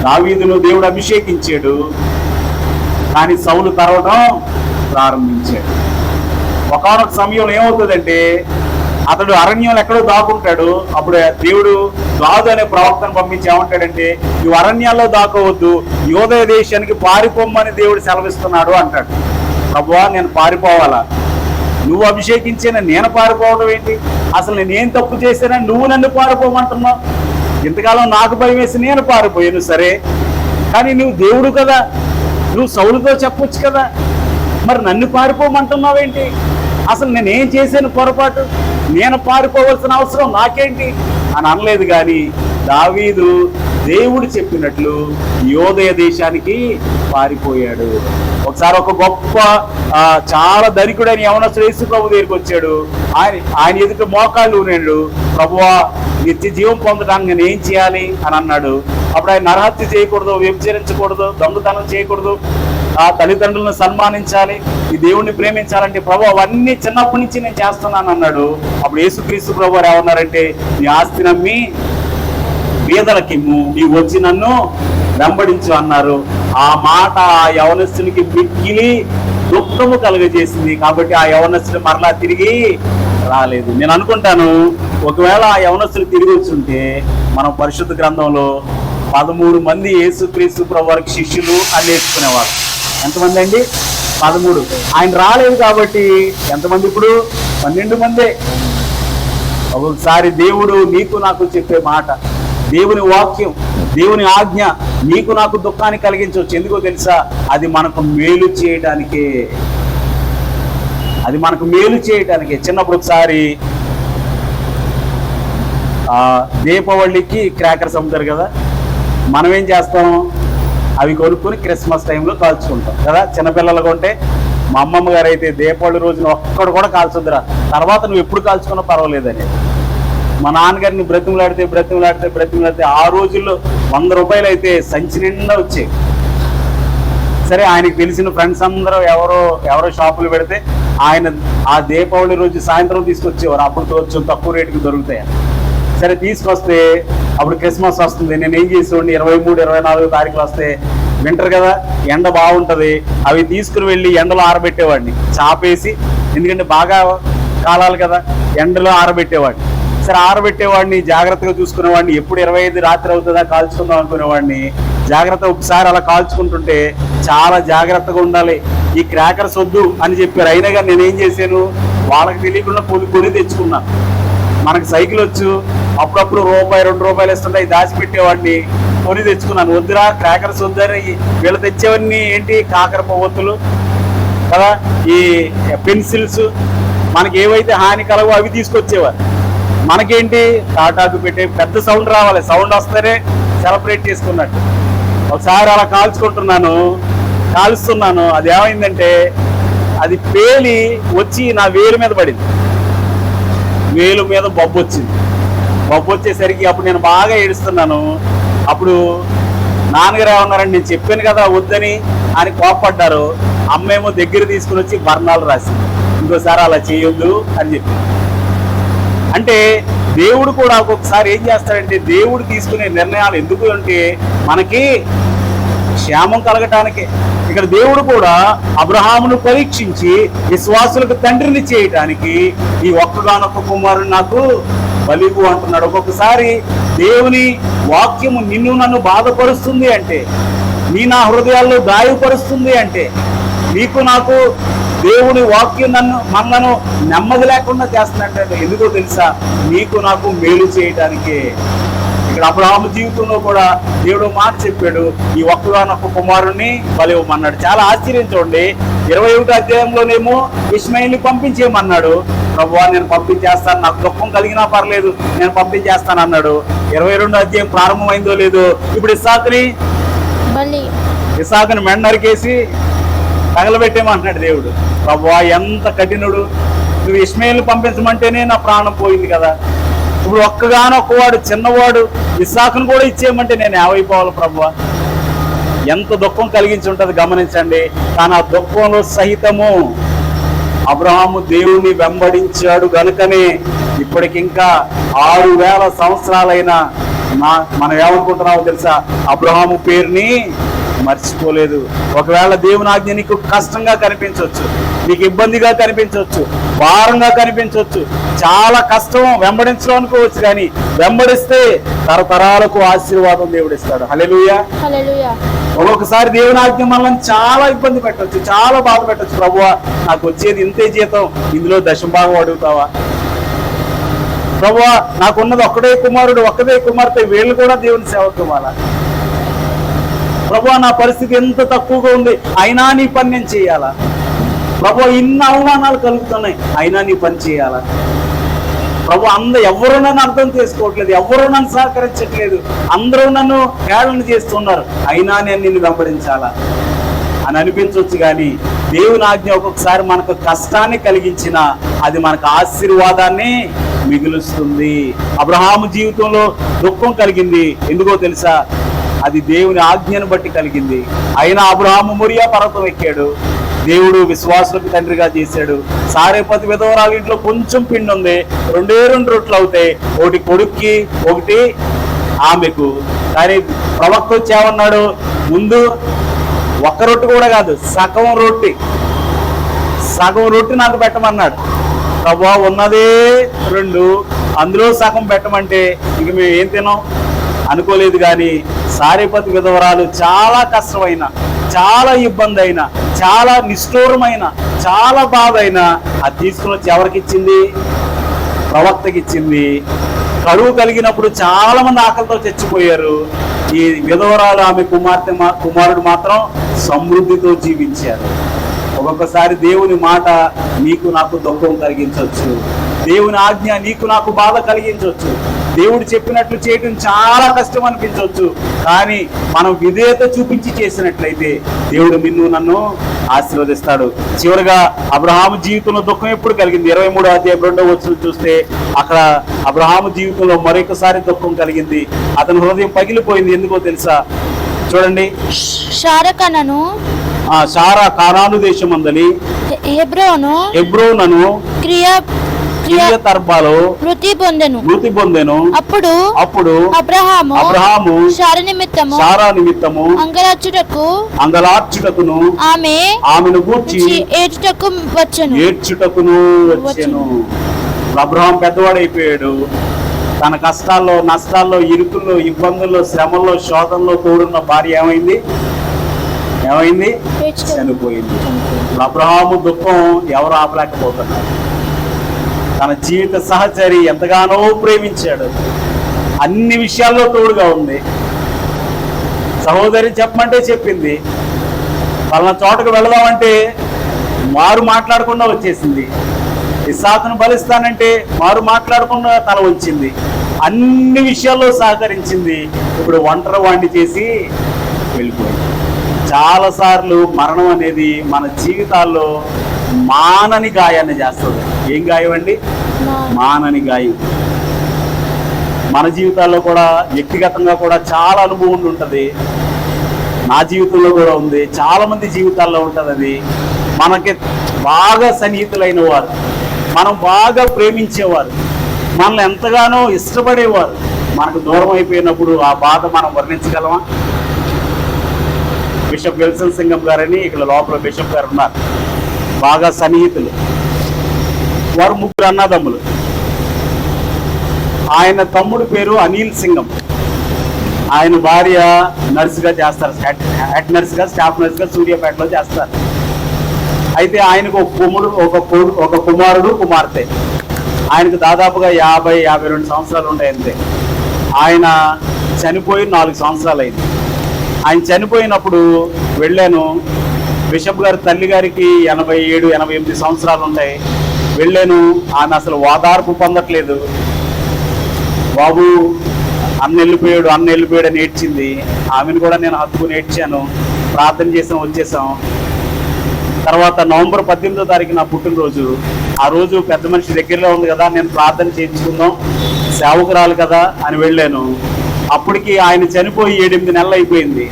దావీదును దేవుడు అభిషేకించాడు, కానీ సౌలు తరవడం ప్రారంభించాడు. ఒకానొక సమయంలో ఏమవుతుందంటే అతడు అరణ్యంలో ఎక్కడో దాక్కుంటాడు. అప్పుడు దేవుడు గాదు అనే ప్రవక్తను పంపించి ఏమంటాడంటే, నువ్వు అరణ్యాల్లో దాకోవద్దు, యోదయ దేశానికి పారిపోమ్మని దేవుడు సెలవిస్తున్నాడు అంటాడు. ప్రభువా, నేను పారిపోవాలా? నువ్వు అభిషేకించిన నేను పారిపోవడం ఏంటి? అసలు నేనేం తప్పు చేశానా నువ్వు నన్ను పారిపోమంటున్నావు? ఇంతకాలం నాకు భయం వేసి నేను పారిపోయాను, సరే, కానీ నువ్వు దేవుడు కదా, నువ్వు సౌలుతో చెప్పొచ్చు కదా, మరి నన్ను పారిపోమంటున్నావేంటి? అసలు నేనేం చేశాను పొరపాటు? నేను పారిపోవలసిన అవసరం నాకేంటి అని అనలేదు. కానీ దావీదు దేవుడు చెప్పినట్లు యోదయ దేశానికి పారిపోయాడు. ఒకసారి ఒక గొప్ప చాలా ధనికుడైన యవనస్తుడు యేసు ప్రభు దగ్గరికి వచ్చాడు. ఆయన ఎదుట మోకాళ్ళు ఊనాడు. ప్రభువా, నిత్య జీవం పొందడానికి నేను ఏం చేయాలి అని అన్నాడు. అప్పుడు ఆయన నరహత్య చేయకూడదు, వ్యభిచరించకూడదు, దొంగతనం చేయకూడదు, ఆ తల్లిదండ్రులను సన్మానించాలి, ఈ దేవుణ్ణి ప్రేమించాలంటే ప్రభు అవన్నీ చిన్నప్పటి నుంచి నేను చేస్తున్నాను అన్నాడు. అప్పుడు యేసుక్రీస్తు ప్రభు వారు ఏమన్నారంటే, నీ ఆస్తి నమ్మి పేదలకిమ్ము, నీ వచ్చి నన్ను వెంబడించు అన్నారు. ఆ మాట ఆ యవనస్తునికి మిక్కిలి దుఃఖము కలుగజేసింది. కాబట్టి ఆ యవనస్తుడు మరలా తిరిగి రాలేదు. నేను అనుకుంటాను, ఒకవేళ ఆ యవనస్తుడు తిరిగి వచ్చుంటే మనం పరిశుద్ధ గ్రంథంలో 13 మంది యేసుక్రీస్తు ప్రభు వారికి శిష్యులు అని నేర్చుకునేవారు. ఎంతమంది అండి? 13. ఆయన రాలేదు కాబట్టి ఎంతమంది? ఇప్పుడు 12 మందే. ఒకసారి దేవుడు నీకు నాకు చెప్పే మాట, దేవుని వాక్యం, దేవుని ఆజ్ఞ నీకు నాకు దుఃఖాన్ని కలిగించవచ్చు. ఎందుకో తెలుసా? అది మనకు మేలు చేయడానికే. అది మనకు మేలు చేయడానికే. చిన్నప్పుడు ఒకసారి దీపావళికి క్రాకర్స్ అమ్ముతారు కదా, మనం ఏం చేస్తాం? అవి కొనుక్కొని క్రిస్మస్ టైంలో కాల్చుకుంటాం కదా. చిన్నపిల్లలు కొంటే మా అమ్మమ్మ గారు అయితే దీపావళి రోజున ఒక్కడు కూడా కాల్చుద్దురా, తర్వాత నువ్వు ఎప్పుడు కాల్చుకున్నా పర్వాలేదని. మా నాన్నగారిని బ్రతిమలాడితే ఆ రోజుల్లో 100 రూపాయలు అయితే సంచి నిండా వచ్చాయి. సరే, ఆయనకి తెలిసిన ఫ్రెండ్స్ అందరూ ఎవరో షాపులు పెడితే ఆయన ఆ దీపావళి రోజు సాయంత్రం తీసుకొచ్చేవారు. అప్పుడు కొంచెం తక్కువ రేటుకి దొరుకుతాయి. సరే, తీసుకొస్తే అప్పుడు క్రిస్మస్ వస్తుంది. నేను ఏం చేసేవాడిని, 23, 24 తారీఖులు వస్తే వింటర్ కదా, ఎండ బాగుంటుంది, అవి తీసుకుని వెళ్ళి ఎండలో ఆరబెట్టేవాడిని, చాపేసి. ఎందుకంటే బాగా కాలాలి కదా, ఎండలో ఆరబెట్టేవాడిని. సరే, ఆరబెట్టేవాడిని, జాగ్రత్తగా చూసుకునేవాడిని. ఎప్పుడు 25 రాత్రి అవుతుందా కాల్చుకుందాం అనుకునేవాడిని. జాగ్రత్త ఒకసారి అలా కాల్చుకుంటుంటే చాలా జాగ్రత్తగా ఉండాలి, ఈ క్రాకర్స్ వద్దు అని చెప్పారు. అయినా కానీ నేనేం చేశాను, వాళ్ళకి తెలియకుండా కొని తెచ్చుకున్నాను. మనకు సైకిల్ వచ్చు, అప్పుడప్పుడు రూపాయి 2 రూపాయలు ఇస్తుంటే దాచిపెట్టేవాడిని, కొని తెచ్చుకున్నాను. వద్దురా క్రాకర్స్ వద్దని. వీళ్ళు తెచ్చేవన్నీ ఏంటి, కాకర పొవ్వొత్తులు కదా, ఈ పెన్సిల్స్, మనకి ఏవైతే హాని కలవో అవి తీసుకొచ్చేవారు. మనకేంటి, టాటాకు పెట్టే పెద్ద సౌండ్ రావాలి, సౌండ్ వస్తేనే సెలబ్రేట్ చేసుకున్నట్టు. ఒకసారి అలా కాలుస్తున్నాను, అది ఏమైందంటే అది పేలి వచ్చి నా వేలు మీద పడింది. వేలు మీద బొబ్బు వచ్చేసరికి అప్పుడు నేను బాగా ఏడుస్తున్నాను. అప్పుడు నాన్నగారు ఏమన్నారండి, నేను చెప్పాను కదా వద్దని అని కోపడ్డారు. అమ్మేమో దగ్గర తీసుకుని వచ్చి బర్ణాలు రాసింది, ఇంకోసారి అలా చేయొద్దు అని చెప్పి. అంటే దేవుడు కూడా ఒక్కొక్కసారి ఏం చేస్తాడంటే, దేవుడు తీసుకునే నిర్ణయాలు ఎందుకు అంటే మనకి క్షేమం కలగటానికి. ఇక్కడ దేవుడు కూడా అబ్రహామును పరీక్షించి విశ్వాసులకు తండ్రిని చేయటానికి ఈ ఒక్కగానొక్క కుమారుడు నాకు బలివు అంటున్నాడు. ఒక్కొక్కసారి దేవుని వాక్యము నిన్ను నన్ను బాధపరుస్తుంది అంటే, నా హృదయాల్లో గాయపరుస్తుంది అంటే, నీకు నాకు దేవుని వాక్యం మనలను నెమ్మది లేకుండా చేస్తున్నట్టు. ఎందుకో తెలుసా? నీకు నాకు మేలు చేయటానికే. ఇక్కడ అబ్రహాము జీవితంలో కూడా దేవుడు మాట చెప్పాడు, ఈ ఒక్కగానొక్క కుమారుణ్ణి బలివ్వమన్నాడు. చాలా ఆశ్చర్యం చూడండి, 21వ అధ్యాయంలోనేమో ఇష్మాయిల్ని పంపించేయమన్నాడు. ప్రభువా, నేను పంపించేస్తాను, నాకు దుఃఖం కలిగినా పర్లేదు, నేను పంపించేస్తాను అన్నాడు. 22వ అధ్యాయం ప్రారంభమైందో లేదో, ఇప్పుడు ఇస్సాకుని మెండరికేసి తగలబెట్టేమంటున్నాడు దేవుడు. ప్రభువా, ఎంత కఠినుడు, నువ్వు ఇష్మాయిల్ని పంపించమంటేనే నా ప్రాణం పోయింది కదా, ఇప్పుడు ఒక్కగానొక్కవాడు చిన్నవాడు ఇస్సాకును కూడా ఇచ్చేయమంటే నేను ఏమైపోవాలి ప్రభువా? ఎంత దుఃఖం కలిగించి ఉంటుంది గమనించండి. కానీ ఆ దుఃఖంలో సహితము అబ్రహాము దేవుణ్ణి వెంబడించాడు గనుకనే ఇప్పటికింకా 6000 సంవత్సరాలైనా మనం ఏమనుకుంటున్నామో తెలుసా, అబ్రహాము పేరుని మర్చిపోలేదు. ఒకవేళ దేవుని ఆజ్ఞ నీకు కష్టంగా కనిపించవచ్చు, నీకు ఇబ్బందిగా కనిపించవచ్చు, భారంగా కనిపించవచ్చు, చాలా కష్టం వెంబడించడం అనుకోవచ్చు, కానీ వెంబడిస్తే తరతరాలకు ఆశీర్వాదం దేవుడిస్తాడు. హల్లెలూయా. హల్లెలూయా. ఒక్కొక్కసారి దేవుని ఆజ్ఞ మనల్ని చాలా ఇబ్బంది పెట్టవచ్చు, చాలా బాధ పెట్టవచ్చు. ప్రభువా నాకు వచ్చేది ఇంతే జీతం, ఇందులో దశంభాగం అడుగుతావా? ప్రభువా నాకున్నది ఒక్కడే కుమారుడు, ఒక్కదే కుమార్తె, వీళ్ళు కూడా దేవుని సేవకు ఇవ్వాలా? ప్రభువా నా పరిస్థితి ఎంత తక్కువగా ఉంది, అయినా నీ పని నేను చేయాలా? ప్రభువా ఇన్ని అవమానాలు కలుగుతున్నాయి, అయినా నీ పని చేయాలా? ప్రభు ఎవరు నన్ను అర్థం చేసుకోవట్లేదు, ఎవరు నన్ను సహకరించట్లేదు, అందరూ నన్ను హేళన చేస్తున్నారు, అయినా నేను నిన్ను వెంబడించాలా అని అనిపించవచ్చు. కానీ దేవుని ఆజ్ఞ ఒక్కొక్కసారి మనకు కష్టాన్ని కలిగించిన అది మనకు ఆశీర్వాదాన్ని మిగులుస్తుంది. అబ్రహాము జీవితంలో దుఃఖం కలిగింది, ఎందుకో తెలుసా? అది దేవుని ఆజ్ఞను బట్టి కలిగింది. అయినా అబ్రహాము మొరియా పర్వతం ఎక్కాడు, దేవుడు విశ్వాసులకు తండ్రిగా చేశాడు. సారేపతి విధవరాల ఇంట్లో కొంచెం పిండి ఉంది, 2 రొట్టెలు అవుతాయి, ఒకటి కొడుక్కి ఒకటి ఆమెకు. కానీ ప్రవక్త వచ్చి ఏమన్నాడు? ముందు ఒక్క రొట్టె కూడా కాదు, సగం రొట్టె నాకు పెట్టమన్నాడు. ప్రభువా ఉన్నదే 2, అందులో సగం పెట్టమంటే ఇంక మేము ఏం తినాం అనుకోలేదు. కానీ సారేపతి విధవరాలు చాలా కష్టమైన, చాలా ఇబ్బంది అయినా, చాలా నిష్ఠూరమైన, చాలా బాధ అయినా అది తీసుకుని వచ్చి ఎవరికి ఇచ్చింది? ప్రవక్తకి ఇచ్చింది. కరువు కలిగినప్పుడు చాలా మంది ఆకలితో చచ్చిపోయారు. ఈ విధవరాలు ఆమె కుమారుడు మాత్రం సమృద్ధితో జీవించారు. ఒక్కొక్కసారి దేవుని మాట నీకు నాకు దుఃఖం కలిగించవచ్చు, దేవుని ఆజ్ఞ నీకు నాకు బాధ కలిగించవచ్చు, దేవుడు చెప్పినట్లు చేయటం చాలా కష్టం అనిపించవచ్చు. కానీ మనం విధేయత చూపించి చేసినట్లయితే దేవుడు నిన్ను నన్ను ఆశీర్వదిస్తాడు. చివరిగా అబ్రహాము జీవితంలో దుఃఖం ఎప్పుడు కలిగింది? 23వ అధ్యాయం 2వ వచనం చూస్తే అక్కడ అబ్రహాము జీవితంలో మరొకసారి దుఃఖం కలిగింది. అతని హృదయం పగిలిపోయింది. ఎందుకో తెలుసా? చూడండి. సారా కానాను దేశమందలి హెబ్రోనును తర్బాలో మృతి పొందెను. అప్పుడు అబ్రహాము సారా నిమిత్తము అంగలార్చుటకును ఆమెను గూర్చి ఏడ్చుటకును వచ్చెను. అబ్రహాం పెద్దవాడైపోయాడు. తన కష్టాల్లో, నష్టాల్లో, ఇరుకుల్లో, ఇబ్బందుల్లో, శ్రమల్లో, శోధనలో తోడున్న భార్య ఏమైంది? చనిపోయింది. అబ్రహాము దుఃఖం ఎవరు ఆపలేకపోతున్నారు. తన జీవిత సహచరి ఎంతగానో ప్రేమించాడు, అన్ని విషయాల్లో తోడుగా ఉంది. సహోదరి చెప్పమంటే చెప్పింది, పలానా చోటకు వెళదామంటే మారు మాట్లాడకుండా వచ్చేసింది. ఇస్సాకును బలిస్తానంటే మారు మాట్లాడకుండా తల వంచింది. అన్ని విషయాల్లో సహకరించింది. ఇప్పుడు ఒంటరి వాణ్ణి చేసి వెళ్ళిపోయింది. చాలాసార్లు మరణం అనేది మన జీవితాల్లో మానని గాయాన్ని చేస్తుంది. ఏం గాయం అండి? మానని గాయం. మన జీవితాల్లో కూడా వ్యక్తిగతంగా కూడా చాలా అనుభవం ఉంటుంది. నా జీవితంలో కూడా ఉంది, చాలా మంది జీవితాల్లో ఉంటుంది. అది మనకి బాగా సన్నిహితులైన వారు, మనం బాగా ప్రేమించేవారు, మనల్ని ఎంతగానో ఇష్టపడేవారు మనకు దూరం అయిపోయినప్పుడు ఆ బాధ మనం వర్ణించగలమా? బిషప్ విల్సన్ సింగం గారని ఇక్కడ లోపల బిషప్ గారు ఉన్నారు, బాగా సన్నిహితులు. వారు 3 అన్నదమ్ములు. ఆయన తమ్ముడు పేరు అనిల్ సింగం. ఆయన భార్య నర్సుగా చేస్తారు, హెడ్ నర్సుగా, స్టాఫ్ నర్సుగా సూర్యాపేటలో చేస్తారు. అయితే ఆయనకు ఒక కుమారుడు కుమార్తె. ఆయనకు దాదాపుగా 50-52 సంవత్సరాలు ఉంటాయంతే. ఆయన చనిపోయి 4 సంవత్సరాలు అయింది. ఆయన చనిపోయినప్పుడు వెళ్ళాను. బిషప్ గారి తల్లి గారికి 87-88 సంవత్సరాలు ఉంటాయి. వెళ్ళాను. ఆమె అసలు ఓదార్పు పొందట్లేదు. బాబు అన్న వెళ్ళిపోయాడు అని ఏడ్చింది. ఆమెను కూడా నేను హత్తుకుని ఏడ్చాను, ప్రార్థన చేసాం, వచ్చేసాం. తర్వాత నవంబర్ 18వ తారీఖు నా పుట్టినరోజు. ఆ రోజు పెద్ద మనిషి దగ్గరలో ఉంది కదా, నేను ప్రార్థన చేయించుకుందాం, సేవకురాలు కదా అని వెళ్ళాను. అప్పటికి ఆయన చనిపోయి 7-8 నెలలు అయిపోయింది.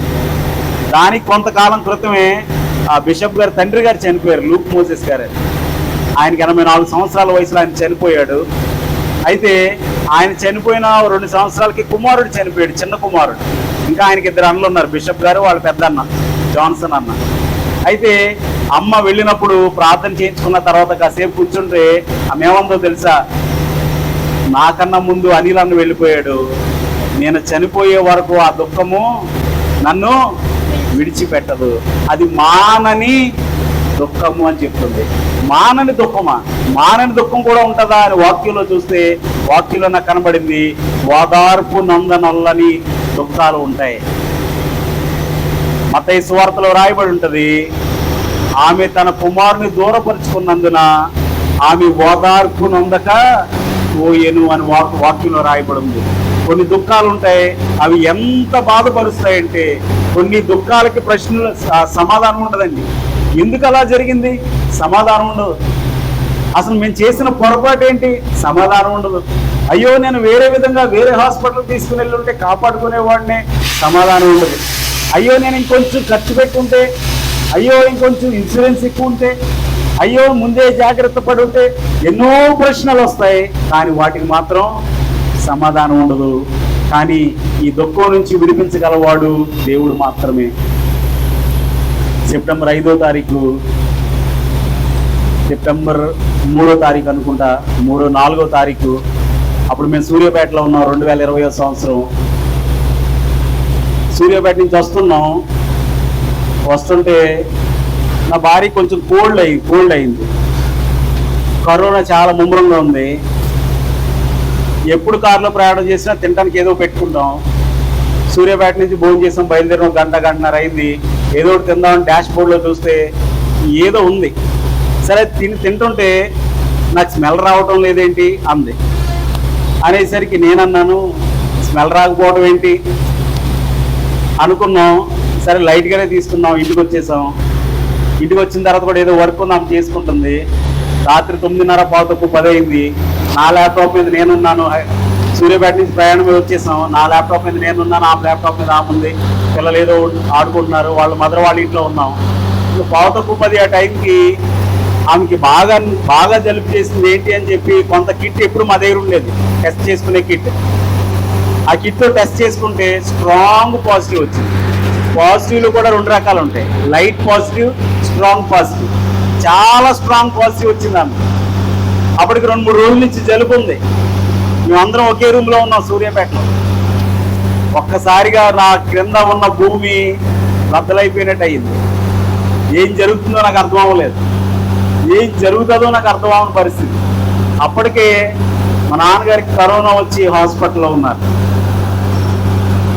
దానికి కొంతకాలం క్రితమే ఆ బిషప్ గారు తండ్రి గారు చనిపోయారు, లూక్ మోసెస్ గారు. ఆయనకి 84 సంవత్సరాల వయసులో ఆయన చనిపోయాడు. అయితే ఆయన చనిపోయిన 2 సంవత్సరాలకి కుమారుడు చనిపోయాడు, చిన్న కుమారుడు. ఇంకా ఆయనకి 2 అన్నలు ఉన్నారు, బిషప్ గారు వాళ్ళ పెద్ద అన్న జాన్సన్ అన్న. అయితే అమ్మ వెళ్ళినప్పుడు ప్రార్థన చేయించుకున్న తర్వాత కాసేపు కూర్చుంటే ఆమె ఏమందో తెలుసా, నాకన్నా ముందు అనిల్ అన్న వెళ్ళిపోయాడు, నేను చనిపోయే వరకు ఆ దుఃఖము నన్ను విడిచిపెట్టదు, అది మానని దుఃఖము అని చెప్తుంది. మానని దుఃఖమా? మానని దుఃఖం కూడా ఉంటుందా అని వాక్యంలో చూస్తే, వాక్యంలో నాకు కనబడింది, ఓదార్పు నందనల్లని దుఃఖాలు ఉంటాయి. మత్తయి సువార్తలో రాయబడి ఉంటుంది, ఆమె తన కుమారుని దూరపరుచుకున్నందున ఆమె ఓదార్పు నొందక పోయెను అని వాక్యంలో రాయబడి ఉంది. కొన్ని దుఃఖాలు ఉంటాయి, అవి ఎంత బాధపరుస్తాయంటే కొన్ని దుఃఖాలకి ప్రశ్నలు సమాధానం ఉండదండి. ఎందుకు అలా జరిగింది? సమాధానం ఉండదు. అసలు మేము చేసిన పొరపాటు ఏంటి? సమాధానం ఉండదు. అయ్యో నేను వేరే విధంగా వేరే హాస్పిటల్ తీసుకుని వెళ్ళుంటే కాపాడుకునేవాడినే, సమాధానం ఉండదు. అయ్యో నేను ఇంకొంచెం ఖర్చు పెట్టుంటే, అయ్యో ఇంకొంచెం ఇన్సూరెన్స్ ఎక్కువ ఉంటే, అయ్యో ముందే జాగ్రత్త పడి ఉంటే, ఎన్నో ప్రశ్నలు వస్తాయి, కానీ వాటికి మాత్రం సమాధానం ఉండదు. కానీ ఈ దుఃఖం నుంచి విడిపించగలవాడు దేవుడు మాత్రమే. సెప్టెంబర్ 5వ తారీఖు, సెప్టెంబర్ 3వ తారీఖు అనుకుంటా, 4వ తారీఖు, అప్పుడు మేము సూర్యాపేటలో ఉన్నాం. 2020వ సంవత్సరం సూర్యాపేట నుంచి వస్తుంటే నా భార్య కొంచెం కోల్డ్ అయింది. కరోనా చాలా ముమ్మరంగా ఉంది. ఎప్పుడు కారులో ప్రయాణం చేసినా తినడానికి ఏదో పెట్టుకుంటాం. సూర్యాపేట నుంచి భోజనం చేసాం, బయలుదేరాం, గంటన్నర అయింది. ఏదో ఒకటి తిందామని డాష్ బోర్డ్లో చూస్తే ఏదో ఉంది. సరే తింటుంటే నాకు స్మెల్ రావటం లేదేంటి అంది. అనేసరికి నేనన్నాను, స్మెల్ రాకపోవడం ఏంటి అనుకున్నాం. సరే లైట్గానే తీసుకున్నాం, ఇంటికి వచ్చేసాం. ఇంటికి వచ్చిన తర్వాత కూడా ఏదో వర్క్ ఉందాం చేసుకుంటుంది. రాత్రి 9:30 పావుతక్కువ 10 అయింది. నా ల్యాప్టాప్ మీద నేనున్నాను. సూర్యాపేట నుంచి ప్రయాణం వచ్చేసాం. నా ల్యాప్టాప్ మీద నేనున్నాను, ఆ ల్యాప్టాప్ మీద ఆమె ఉంది. పిల్లలు ఏదో ఆడుకుంటున్నారు, వాళ్ళ మదర్ వాళ్ళ ఇంట్లో ఉన్నాం. పావుతక్కువ 10 ఆ టైంకి ఆమెకి బాగా జలుబు చేసింది. ఏంటి అని చెప్పి కొంత కిట్ ఎప్పుడు మా దగ్గర ఉండేది, టెస్ట్ చేసుకునే కిట్. ఆ కిట్తో టెస్ట్ చేసుకుంటే స్ట్రాంగ్ పాజిటివ్ వచ్చింది. పాజిటివ్లు కూడా 2 రకాలు ఉంటాయి, లైట్ పాజిటివ్, స్ట్రాంగ్ పాజిటివ్. చాలా స్ట్రాంగ్ పాజిటివ్ వచ్చింది ఆమె. అప్పటికి 2-3 రోజుల నుంచి జలుబు ఉంది. మేమందరం ఒకే రూమ్లో ఉన్నాం సూర్యాపేటలో. ఒక్కసారిగా నా క్రింద ఉన్న భూమి రద్దలైపోయినట్టు అయింది. ఏం జరుగుతుందో నాకు అర్థం అవ్వలేదు, ఏం జరుగుతుందో నాకు అర్థం అవ్వని పరిస్థితి. అప్పటికే మా నాన్నగారికి కరోనా వచ్చి హాస్పిటల్లో ఉన్నారు.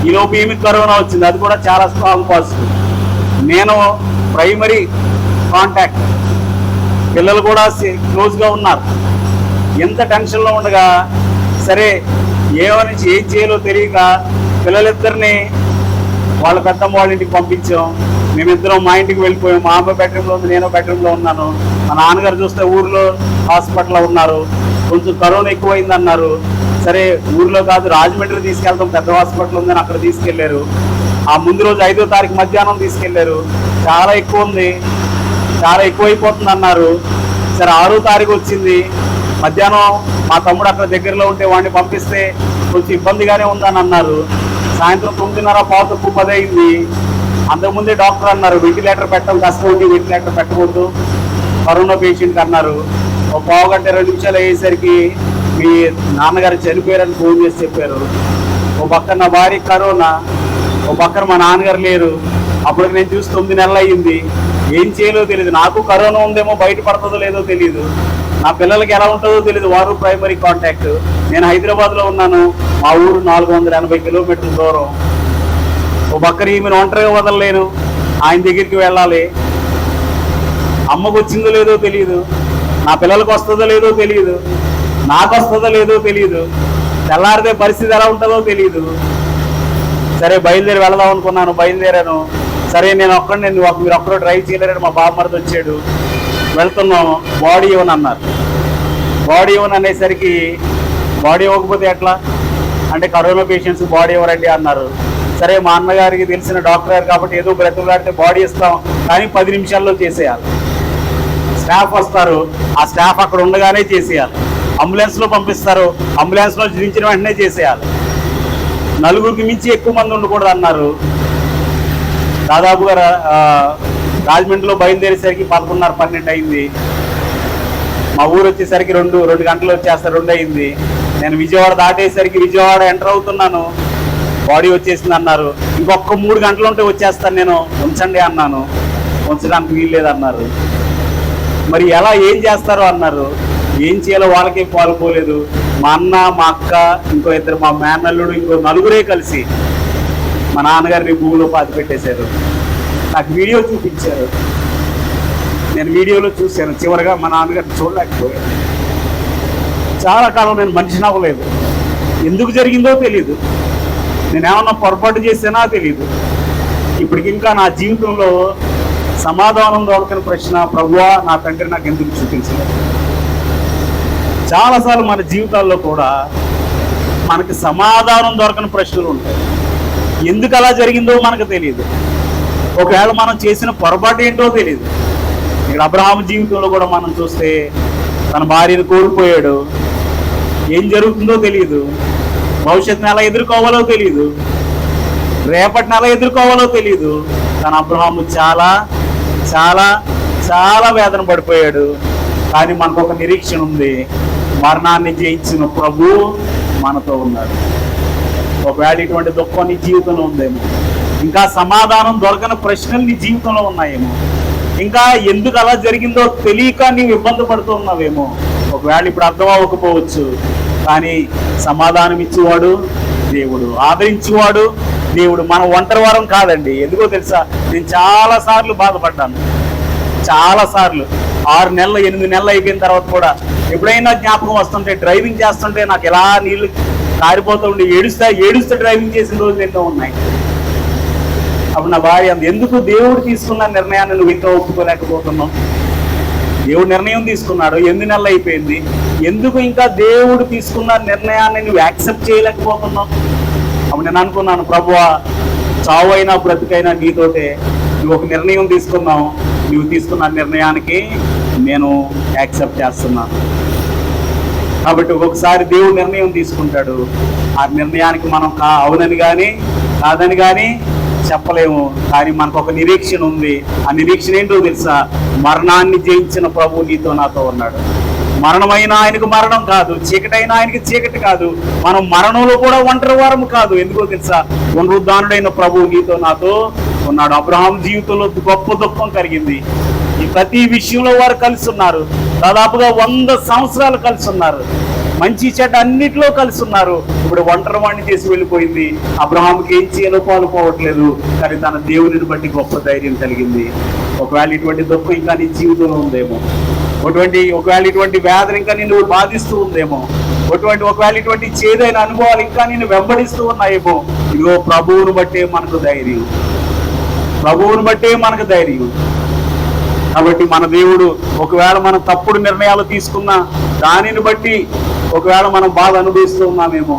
ఈలోపు ఏమి కరోనా వచ్చింది, అది కూడా చాలా స్ట్రాంగ్ పాజిటివ్. నేను ప్రైమరీ కాంటాక్ట్, పిల్లలు కూడా క్లోజ్గా ఉన్నారు. ఎంత టెన్షన్లో ఉండగా సరే ఏం చేయాలో తెలియక పిల్లలిద్దరిని వాళ్ళ పెద్దమ్మ వాళ్ళ ఇంటికి పంపించాం. మేమిద్దరం మా ఇంటికి వెళ్ళిపోయాం. మా అమ్మ బెడ్రూమ్లో ఉంది, నేను బెడ్రూమ్లో ఉన్నాను. మా నాన్నగారు చూస్తే ఊర్లో హాస్పిటల్లో ఉన్నారు. కొంచెం కరోనా ఎక్కువైంది అన్నారు. సరే ఊర్లో కాదు, రాజమండ్రి తీసుకెళ్తాం, పెద్ద హాస్పిటల్ ఉందని అక్కడ తీసుకెళ్లారు. ఆ ముందు రోజు 5వ తారీఖు మధ్యాహ్నం తీసుకెళ్లారు. చాలా ఎక్కువ ఉంది, చాలా ఎక్కువైపోతుంది అన్నారు. సరే 6వ తారీఖు వచ్చింది. మధ్యాహ్నం మా తమ్ముడు అక్కడ దగ్గరలో ఉంటే వాడిని పంపిస్తే కొంచెం ఇబ్బందిగానే ఉందని అన్నారు. సాయంత్రం 9:30 పావుతక్కువ 10 అయింది. అంతకుముందే డాక్టర్ అన్నారు వెంటిలేటర్ పెట్టడం కష్టం ఉంది, వెంటిలేటర్ పెట్టకూడదు కరోనా పేషెంట్కి అన్నారు. ఒక పావు గంట 20 నిమిషాలు అయ్యేసరికి మీ నాన్నగారు చనిపోయారని ఫోన్ చేసి చెప్పారు. ఓ పక్కన నా భార్య కరోనా, ఓ పక్కన మా నాన్నగారు లేరు. అప్పటికి నేను చూసి 9 నెలలు అయ్యింది. ఏం చేయాలో తెలియదు. నాకు కరోనా ఉందేమో, బయటపడుతుందో లేదో తెలియదు. నా పిల్లలకి ఎలా ఉంటుందో తెలియదు. వారు ప్రైమరీ కాంటాక్ట్. నేను హైదరాబాద్లో ఉన్నాను, మా ఊరు 480 కిలోమీటర్ల దూరం. ఓ పక్కన ఈమెను ఒంటరిగా వదలలేను, ఆయన దగ్గరికి వెళ్ళాలి. అమ్మకు వచ్చిందో లేదో తెలియదు, నా పిల్లలకు వస్తుందో లేదో తెలియదు, నాకు వస్తుందో లేదో తెలియదు. తెల్లారితే పరిస్థితి ఎలా ఉంటుందో తెలియదు. సరే బయలుదేరి వెళదాం అనుకున్నాను, బయలుదేరాను. సరే నేను ఒక్కడిని, మీరు ఒక్కడో డ్రైవ్ చేయలేరని మా బామ్మర్ది వచ్చాడు. వెళ్తున్నాం, బాడీ ఇవ్వను అన్నారు. బాడీ ఇవ్వను అనేసరికి బాడీ ఇవ్వకపోతే ఎట్లా అంటే కరోనా పేషెంట్స్ బాడీ ఇవ్వరండి అన్నారు. సరే మా అన్నగారికి తెలిసిన డాక్టర్ గారు కాబట్టి ఏదో బ్రతుకులాడితే బాడీ ఇస్తాం, కానీ 10 నిమిషాల్లో చేసేయాలి. స్టాఫ్ వస్తారు, ఆ స్టాఫ్ అక్కడ ఉండగానే చేసేయాలి. అంబులెన్స్లో పంపిస్తారు, అంబులెన్స్లో దించిన వెంటనే చేసేయాలి. నలుగురికి మించి ఎక్కువ మంది ఉండకూడదు అన్నారు. దాదాపుగా రాజమండ్రిలో బయలుదేరేసరికి 11:30-12 అయింది. మా ఊరు వచ్చేసరికి 2 గంటలు వచ్చేస్తారు, 2 అయింది. నేను విజయవాడ దాటేసరికి విజయవాడ ఎంటర్ అవుతున్నాను, బాడీ వచ్చేసింది అన్నారు. ఇంకొక 3 గంటలు ఉంటే వచ్చేస్తాను నేను, ఉంచండి అన్నాను. ఉంచడానికి వీల్లేదు అన్నారు. మరి ఎలా ఏం చేస్తారో అన్నారు. ఏం చేయాలో వాళ్ళకే పాల్పోలేదు. మా అన్న, మా అక్క, ఇంకో 2 మా మేనల్లుడు, ఇంకో 4 కలిసి మా నాన్నగారిని భూమిలో పాతి పెట్టేశారు. నాకు వీడియో చూపించారు, నేను వీడియోలో చూశాను. చివరిగా మా నాన్నగారిని చూడలేకపోయాను. చాలా కాలం నేను మనిషిని అవ్వలేదు. ఎందుకు జరిగిందో తెలీదు, నేనేమన్నా పొరపాటు చేసానా తెలీదు. ఇప్పటికి ఇంకా నా జీవితంలో సమాధానం దొరకని ప్రశ్న, ప్రభువా నా తండ్రి నాకు ఎందుకు చూపించలేదు. చాలాసార్లు మన జీవితాల్లో కూడా మనకి సమాధానం దొరకని ప్రశ్నలు ఉంటాయి. ఎందుకు అలా జరిగిందో మనకు తెలియదు. ఒకవేళ మనం చేసిన పొరపాటు ఏంటో తెలియదు. ఇక్కడ అబ్రహాము జీవితంలో కూడా మనం చూస్తే తన భార్యను కోల్పోయాడు. ఏం జరుగుతుందో తెలియదు, భవిష్యత్తుని ఎలా ఎదుర్కోవాలో తెలియదు, రేపటిని ఎలా ఎదుర్కోవాలో తెలియదు. కానీ అబ్రహాము చాలా చాలా చాలా వేదన పడిపోయాడు. కానీ మనకు ఒక నిరీక్షణ ఉంది, మరణాన్ని జయించిన ప్రభు మనతో ఉన్నాడు. ఒకవేళ ఇటువంటి దుఃఖం నీ జీవితంలో ఉందేమో, ఇంకా సమాధానం దొరకని ప్రశ్నలు నీ జీవితంలో ఉన్నాయేమో, ఇంకా ఎందుకు అలా జరిగిందో తెలియక నీవు ఇబ్బంది పడుతూ ఉన్నావేమో. ఒకవేళ ఇప్పుడు అర్థం అవ్వకపోవచ్చు, కానీ సమాధానం ఇచ్చేవాడు దేవుడు, ఆదరించేవాడు దేవుడు. మన ఒంటరి వారం కాదండి. ఎందుకో తెలుసా, నేను చాలాసార్లు బాధపడ్డాను. చాలాసార్లు 6 నెలలు 8 నెలలు అయిపోయిన తర్వాత కూడా ఎప్పుడైనా జ్ఞాపకం వస్తుంటే, డ్రైవింగ్ చేస్తుంటే నాకు ఎలా నీళ్ళు కారిపోతూ ఉండి ఏడుస్తే డ్రైవింగ్ చేసిన రోజులు ఎన్నో ఉన్నాయి. అప్పుడు నా భార్య ఎందుకు దేవుడు తీసుకున్న నిర్ణయాన్ని నువ్వు ఇంకా ఒప్పుకోలేకపోతున్నావు? దేవుడు నిర్ణయం తీసుకున్నాడు, 8 నెలలు అయిపోయింది, ఎందుకు ఇంకా దేవుడు తీసుకున్న నిర్ణయాన్ని నువ్వు యాక్సెప్ట్ చేయలేకపోతున్నావు? అప్పుడు నేను అనుకున్నాను, ప్రభువా చావైనా బ్రతికైనా నీతోటే, నువ్వు ఒక నిర్ణయం తీసుకున్నావు, నువ్వు తీసుకున్న నిర్ణయానికి నేను యాక్సెప్ట్ చేస్తున్నాను. కాబట్టి ఒక్కొక్కసారి దేవుడు నిర్ణయం తీసుకుంటాడు, ఆ నిర్ణయానికి మనం అవునని కానీ కాదని కానీ చెప్పలేము. కానీ మనకు ఒక నిరీక్షణ ఉంది. ఆ నిరీక్షణ ఏంటో తెలుసా, మరణాన్ని జయించిన ప్రభు నీతో నాతో ఉన్నాడు. మరణమైన ఆయనకు మరణం కాదు, చీకటైన ఆయనకి చీకటి కాదు, మనం మరణంలో కూడా ఒంటరి వారము కాదు. ఎందుకో తెలుసా, పునరుద్ధానుడైన ప్రభు నీతో నాతో ఉన్నాడు. అబ్రహాం జీవితంలో గొప్ప దుఃఖం కలిగింది. ఈ ప్రతి విషయంలో వారు కలిసి ఉన్నారు. దాదాపుగా 100 సంవత్సరాలు కలిసి ఉన్నారు. మంచి చెడ్డ అన్నిటిలో కలిసి ఉన్నారు. ఇప్పుడు ఒంటరి వాడిని చేసి వెళ్ళిపోయింది. అబ్రహాంకి ఏం చేయాలో పాలుపోవట్లేదు, కానీ తన దేవుడిని బట్టి గొప్ప ధైర్యం కలిగింది. ఒకవేళ ఇటువంటి దుఃఖం ఇంకా నీ జీవితంలో ఉందేమో, ఒకవేళ ఇటువంటి వేదన ఇంకా నిన్ను బాధిస్తూ ఉందేమో, ఒకవేళ ఇటువంటి చేదైన అనుభవాలు ఇంకా నిన్ను వెంబడిస్తూ ఉన్నాయేమో, ఇదిగో ప్రభువును బట్టే మనకు ధైర్యం, ప్రభువును బట్టే మనకు ధైర్యం. కాబట్టి మన దేవుడు ఒకవేళ మనం తప్పుడు నిర్ణయాలు తీసుకున్నా దానిని బట్టి ఒకవేళ మనం బాధ అనుభవిస్తూ ఉన్నామేమో,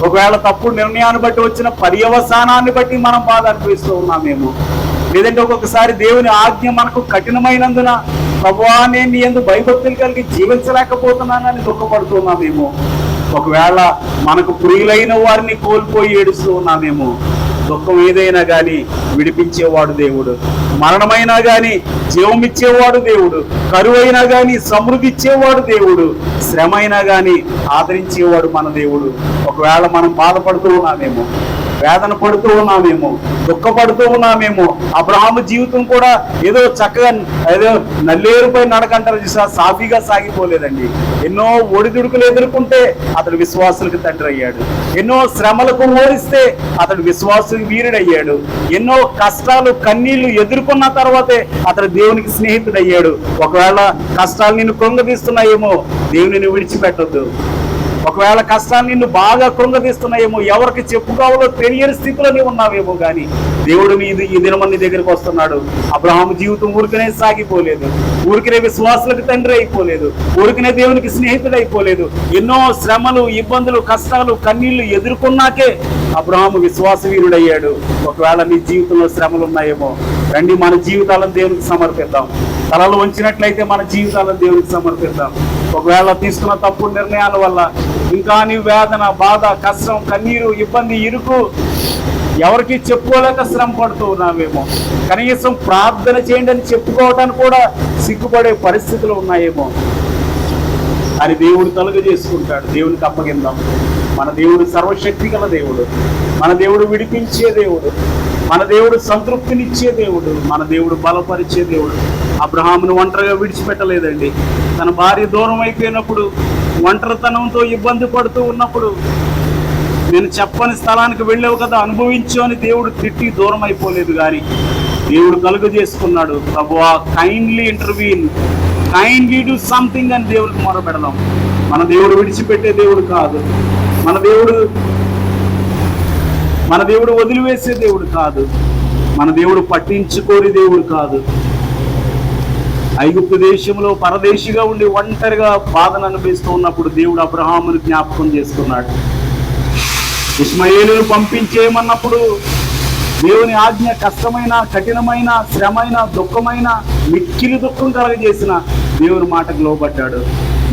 ఒకవేళ తప్పుడు నిర్ణయాన్ని బట్టి వచ్చిన పర్యవసానాన్ని బట్టి మనం బాధ అనుభవిస్తూ ఉన్నామేమో, లేదంటే ఒక్కొక్కసారి దేవుని ఆజ్ఞ మనకు కఠినమైనందున ప్రభువా నేను నీ యందు భయభక్తులు కలిగి జీవించలేకపోతున్నానని దుఃఖపడుతున్నామేమో, ఒకవేళ మనకు ప్రియులైన వారిని కోల్పోయి ఏడుస్తూ ఉన్నామేమో. దుఃఖం ఏదైనా కానీ విడిపించేవాడు దేవుడు, మరణమైనా కానీ జీవం ఇచ్చేవాడు దేవుడు, కరువైనా కానీ సమృద్ధి ఇచ్చేవాడు దేవుడు, శ్రమ అయినా కానీ ఆదరించేవాడు మన దేవుడు. ఒకవేళ మనం బాధపడుతూ ఉన్నామేమో, వేదన పడుతూ ఉన్నామేమో, దుఃఖపడుతూ ఉన్నామేమో. అబ్రహాము జీవితం కూడా ఏదో చక్కగా ఏదో నల్లేరుపై నడకంటారు చూసా, సాఫీగా సాగిపోలేదండి. ఎన్నో ఒడిదుడుకులు ఎదుర్కొంటే అతడు విశ్వాసులకు తండ్రి అయ్యాడు. ఎన్నో శ్రమలకు ఓడిస్తే అతడు విశ్వాసులకు వీరుడయ్యాడు. ఎన్నో కష్టాలు కన్నీళ్లు ఎదుర్కొన్న తర్వాతే అతడు దేవునికి స్నేహితుడయ్యాడు. ఒకవేళ కష్టాలు నిన్ను కృంగదీస్తున్నాయేమో, దేవుని విడిచిపెట్టొద్దు. ఒకవేళ కష్టాన్ని నిన్ను బాగా కృంగతీస్తున్నాయేమో, ఎవరికి చెప్పుకోవాలో తెలియని స్థితిలో నీవు ఉన్నావేమో, కానీ దేవుడు ఈ దినమని నీ దగ్గరికి వస్తున్నాడు. అబ్రహాము జీవితం ఊరికనే సాగిపోలేదు, ఊరికనే విశ్వాసులకు తండ్రి అయిపోలేదు, ఊరికనే దేవునికి స్నేహితుడు అయిపోలేదు. ఎన్నో శ్రమలు, ఇబ్బందులు, కష్టాలు, కన్నీళ్లు ఎదుర్కొన్నాకే అబ్రహాము విశ్వాస వీరుడయ్యాడు. ఒకవేళ నీ జీవితంలో శ్రమలు ఉన్నాయేమో, రండి మన జీవితాలను దేవునికి సమర్పిద్దాం. తలలు వంచినట్లయితే మన జీవితాలను దేవునికి సమర్పిద్దాం. ఒకవేళ తీసుకున్న తప్పుడు నిర్ణయాల వల్ల ఇంకా నీ వేదన, బాధ, కష్టం, కన్నీరు, ఇబ్బంది, ఇరుకు ఎవరికి చెప్పుకోలేక శ్రమ పడుతూ ఉన్నావేమో, కనీసం ప్రార్థన చేయండి అని చెప్పుకోవటానికి కూడా సిగ్గుపడే పరిస్థితులు ఉన్నాయేమో, అని దేవుడు తలుగు చేసుకుంటాడు. దేవునికి అప్పగిందాం. మన దేవుడు సర్వశక్తి గల దేవుడు, మన దేవుడు విడిపించే దేవుడు, మన దేవుడు సంతృప్తినిచ్చే దేవుడు, మన దేవుడు బలపరిచే దేవుడు. అబ్రహామును ఒంటరిగా విడిచిపెట్టలేదండి. తన భార్య దూరం అయిపోయినప్పుడు, ఒంటరితనంతో ఇబ్బంది పడుతూ ఉన్నప్పుడు, నేను చెప్పని స్థలానికి వెళ్ళావు కదా, అనుభవించు అని దేవుడు తిట్టి దూరం అయిపోలేదు, కానీ దేవుడు కలుగ చేసుకున్నాడు. ప్రభువా kindly intervene, kindly do something అని దేవుడికి మొరపెడదాం. మన దేవుడు విడిచిపెట్టే దేవుడు కాదు, మన దేవుడు వదిలివేసే దేవుడు కాదు, మన దేవుడు పట్టించుకోని దేవుడు కాదు. ఐగుప్తు దేశంలో పరదేశిగా ఉండి ఒంటరిగా బాధను అనుభవిస్తూ ఉన్నప్పుడు దేవుడు అబ్రహామును జ్ఞాపకం చేసుకున్నాడు. ఇష్మాయేలును పంపించేయమన్నప్పుడు దేవుని ఆజ్ఞ కష్టమైన, కఠినమైన, శ్రమైన, దుఃఖమైన, మిక్కిలి దుఃఖం కలగజేసిన దేవుని మాటకు లోబడ్డాడు.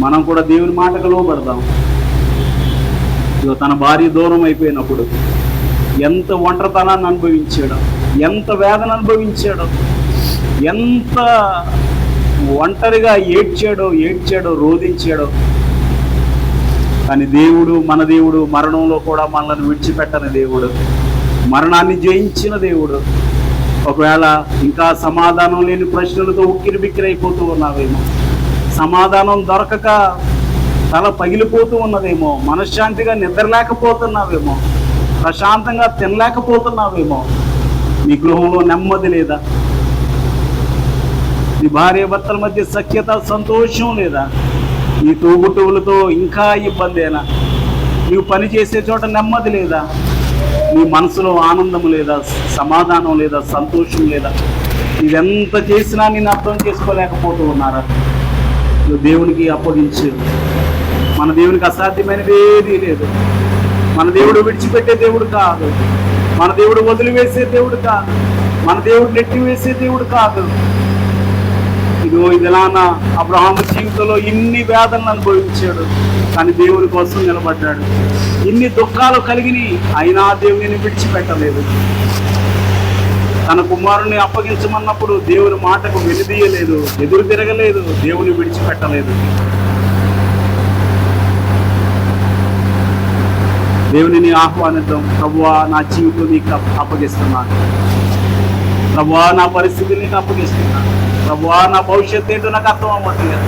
మనం కూడా దేవుని మాటకు లోబడదాం. తన భార్య దూరం అయిపోయినప్పుడు ఎంత ఒంటరితనాన్ని అనుభవించాడో, ఎంత వేదన అనుభవించాడో, ఎంత ఒంటరిగా ఏడ్చాడో, రోధించాడో. కానీ దేవుడు, మన దేవుడు మరణంలో కూడా మనల్ని విడిచిపెట్టని దేవుడు, మరణాన్ని జయించిన దేవుడు. ఒకవేళ ఇంకా సమాధానం లేని ప్రశ్నలతో ఉక్కిరిబిక్కిరైపోతూ ఉన్నావేమో, సమాధానం దొరకక తల పగిలిపోతూ ఉన్నదేమో, మనశ్శాంతిగా నిద్రలేకపోతున్నావేమో, ప్రశాంతంగా తినలేకపోతున్నావేమో, నీ గృహంలో నెమ్మది లేదా, నీ భార్య భర్తల మధ్య సఖ్యత, సంతోషం లేదా, నీ తోబుట్టువులతో ఇంకా ఇబ్బందేనా, నీవు పని చేసే చోట నెమ్మది లేదా, నీ మనసులో ఆనందం లేదా, సమాధానం లేదా, సంతోషం లేదా, ఇదెంత చేసినా నేను అర్థం చేసుకోలేకపోతూ ఉన్నారా? నువ్వు దేవునికి అప్పగించు. మన దేవునికి అసాధ్యమైనది ఏదీ లేదు. మన దేవుడు విడిచిపెట్టే దేవుడు కాదు, మన దేవుడు వదిలివేసే దేవుడు కాదు, మన దేవుడు నెట్టివేసే దేవుడు కాదు. ఇదిగో ఇదిలానా అబ్రహాము జీవితంలో ఇన్ని వేదనలు అనుభవించాడు, కానీ దేవుని కోసం నిలబడ్డాడు. ఇన్ని దుఃఖాలు కలిగిని అయినా దేవుని విడిచిపెట్టలేదు. తన కుమారుని అప్పగించమన్నప్పుడు దేవుని మాటకు వెనుదీయలేదు, ఎదురు తిరగలేదు, దేవుని విడిచిపెట్టలేదు. దేవునిని ఆహ్వానిద్దాం. ప్రభువా నా జీవితం నీకు అప్పగిస్తున్నాను, ప్రభువా నా పరిస్థితి నీకు అప్పగిస్తున్నాను, ప్రభువా నా భవిష్యత్తు ఏంటో నాకు అర్థం అవ్వట్లేదు,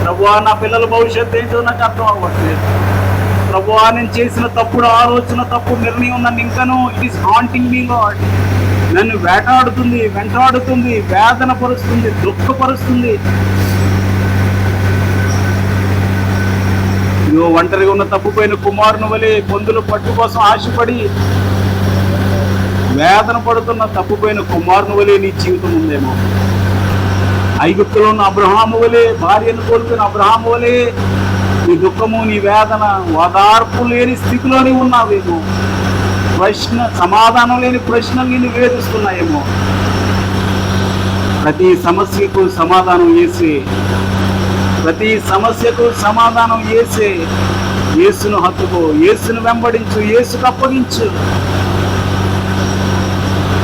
ప్రభువా నా పిల్లల భవిష్యత్తు ఏంటో నాకు అర్థం అవ్వట్లేదు, ప్రభువా నేను చేసిన తప్పుడు ఆలోచన, తప్పుడు నిర్ణయం నన్ను ఇంకనూ it is haunting me lord, నన్ను వెంటాడుతుంది, వేదన పరుస్తుంది, దుఃఖపరుస్తుంది. ఇదిగో ఒంటరిగా ఉన్న తప్పుపోయిన కుమారుని వలె పొందుల పట్టు కోసం ఆశపడి వేదన పడుతున్న తప్పుపోయిన కుమారుని వలె నీ జీవితం ఉందేమో. ఐగుప్తులో ఉన్న అబ్రహాము వలె, భార్యను కోల్పోయిన అబ్రహాము వలె నీ దుఃఖము, నీ వేదన, ఓదార్పు లేని స్థితిలోనే ఉన్నావేమో. సమాధానం లేని ప్రశ్నలు నిన్ను వేధిస్తున్నాయేమో. ప్రతి సమస్యకు సమాధానం వేసే యేసును హత్తుకో, యేసును వెంబడించు, యేసుకు అప్పగించు.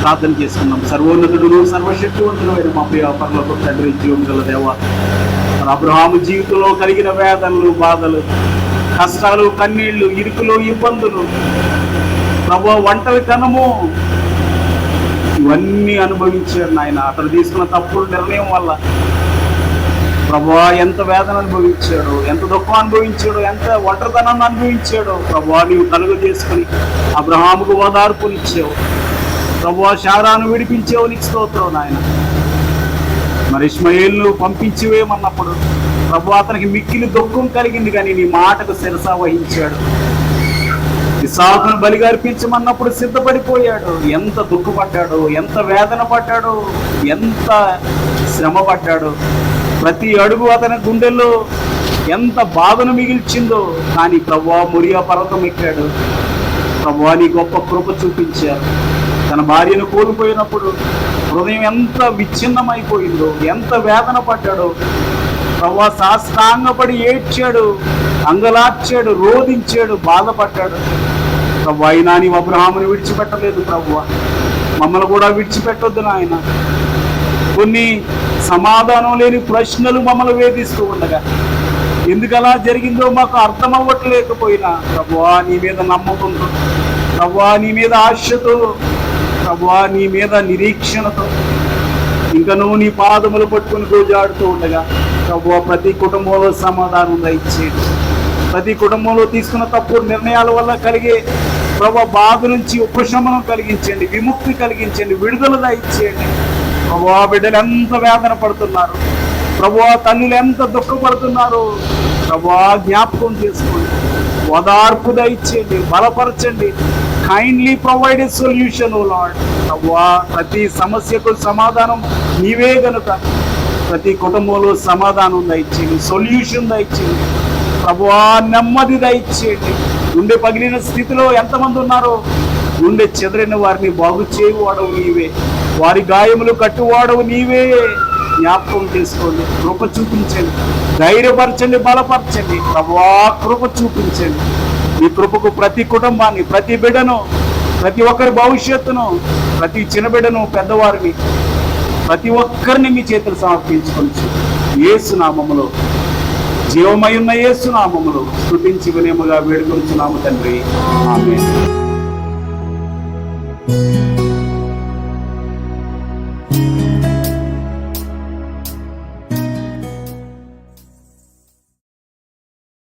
ప్రార్థన చేసుకున్నాం. సర్వోన్నతుడు, సర్వశక్తివంతుడు అయిన మా ప్రియ పరలోక తండ్రి, జీవం గల దేవా, అబ్రహాము జీవితంలో కలిగిన వేదనలు, బాధలు, కష్టాలు, కన్నీళ్లు, ఇరుకులు, ఇబ్బందులు, ప్రభువా ఒంటరితనము, ఇవన్నీ అనుభవించాడు నాయన. అతను తీసుకున్న తప్పుడు నిర్ణయం వల్ల ప్రభువా ఎంత వేదన అనుభవించాడు, ఎంత దుఃఖం అనుభవించాడు, ఎంత ఒంటరితనాన్ని అనుభవించాడు. ప్రభువా నీవు కలుగ చేసుకుని అబ్రహాముకు ఓదార్పునిచ్చావు. ప్రభువా శారాను విడిపించావు, నీకు స్తోత్రం నాయన. మరి ఇష్మాయేలును పంపించివేయమన్నప్పుడు ప్రభు అతనికి మిక్కిలి దుఃఖం కలిగింది, కానీ నీ మాటకు శిరస వహించాడు. ఇస్సాకును బలిగా అర్పించమన్నప్పుడు సిద్ధపడిపోయాడు. ఎంత దుఃఖపడ్డాడు, ఎంత వేదన పడ్డాడు, ఎంత శ్రమ పడ్డాడు. ప్రతి అడుగు అతని గుండెల్లో ఎంత బాధను మిగిల్చిందో. కానీ ప్రభువా మొరియా పర్వతం ఎక్కాడు. ప్రభువా నీ గొప్ప కృప చూపించారు. తన భార్యను కోల్పోయినప్పుడు హృదయం ఎంత విచ్ఛిన్నమైపోయిందో, ఎంత వేదన పడ్డాడో. ప్రభువా సాష్టాంగపడి ఏడ్చాడు, అంగలార్చాడు, రోధించాడు, బాధపడ్డాడు. ప్రభు అయినా నీవు అబ్రహాముని విడిచిపెట్టలేదు. ప్రభువా మమ్మల్ని కూడా విడిచిపెట్టొద్దు నాయన. కొన్ని సమాధానం లేని ప్రశ్నలు మమ్మల్ని వేధిస్తూ ఉండగా ఎందుకు అలా జరిగిందో మాకు అర్థం అవ్వట్లేకపోయినా ప్రభువా నీ మీద నమ్మకంతో, ప్రభువా నీ మీద ఆశతో, ప్రభువా నీ మీద నిరీక్షణతో ఇంకా నువ్వు నీ పాదములు పట్టుకుని గోజాడుతూ ఉండగా ప్రభువా ప్రతి కుటుంబంలో సమాధానం దయచేయండి. ప్రతి కుటుంబంలో తీసుకున్న తప్పుడు నిర్ణయాల వల్ల కలిగే ప్రభువా బాధ నుంచి ఉపశమనం కలిగించండి, విముక్తి కలిగించండి, విడుదల దయచేయండి. ప్రభువా బిడ్డలు ఎంత వేదన పడుతున్నారు, ప్రభువా తల్లులు ఎంత దుఃఖపడుతున్నారు. ప్రభువా జ్ఞాపకం చేసుకోండి, ఓదార్పు దయచేయండి, బలపరచండి. Kindly provide a solution O Lord. ప్రభువా ప్రతి సమస్యకు సమాధానం నీవే గనుక ప్రతి కుటుంబంలో సమాధానం దయచేయండి, సొల్యూషన్ దయచేయండి. ప్రభువా నెమ్మది దయచేయండి. గుండె పగిలిన స్థితిలో ఎంతమంది ఉన్నారో గుండె చెదరిన వారిని బాగు చేయువాడవు నీవే, వారి గాయములు కట్టువాడవు నీవే. జ్ఞాపకం చేసుకోండి, కృప చూపించండి, ధైర్యపరచండి, బలపరచండి. ప్రభువా కృప చూపించండి. ఈ కృపకు ప్రతి కుటుంబాన్ని, ప్రతి బిడ్డను, ప్రతి ఒక్కరి భవిష్యత్తును, ప్రతి చిన్న బిడ్డను, పెద్దవారిని, ప్రతి ఒక్కరిని మీ చేతులు సమర్పించుకొచ్చు. యేసు నామములో, జీవమై ఉన్న యేసు నామములో స్తుతించి వినయముగా వేడుకొనుచున్నాము తండ్రి. ఆమేన్.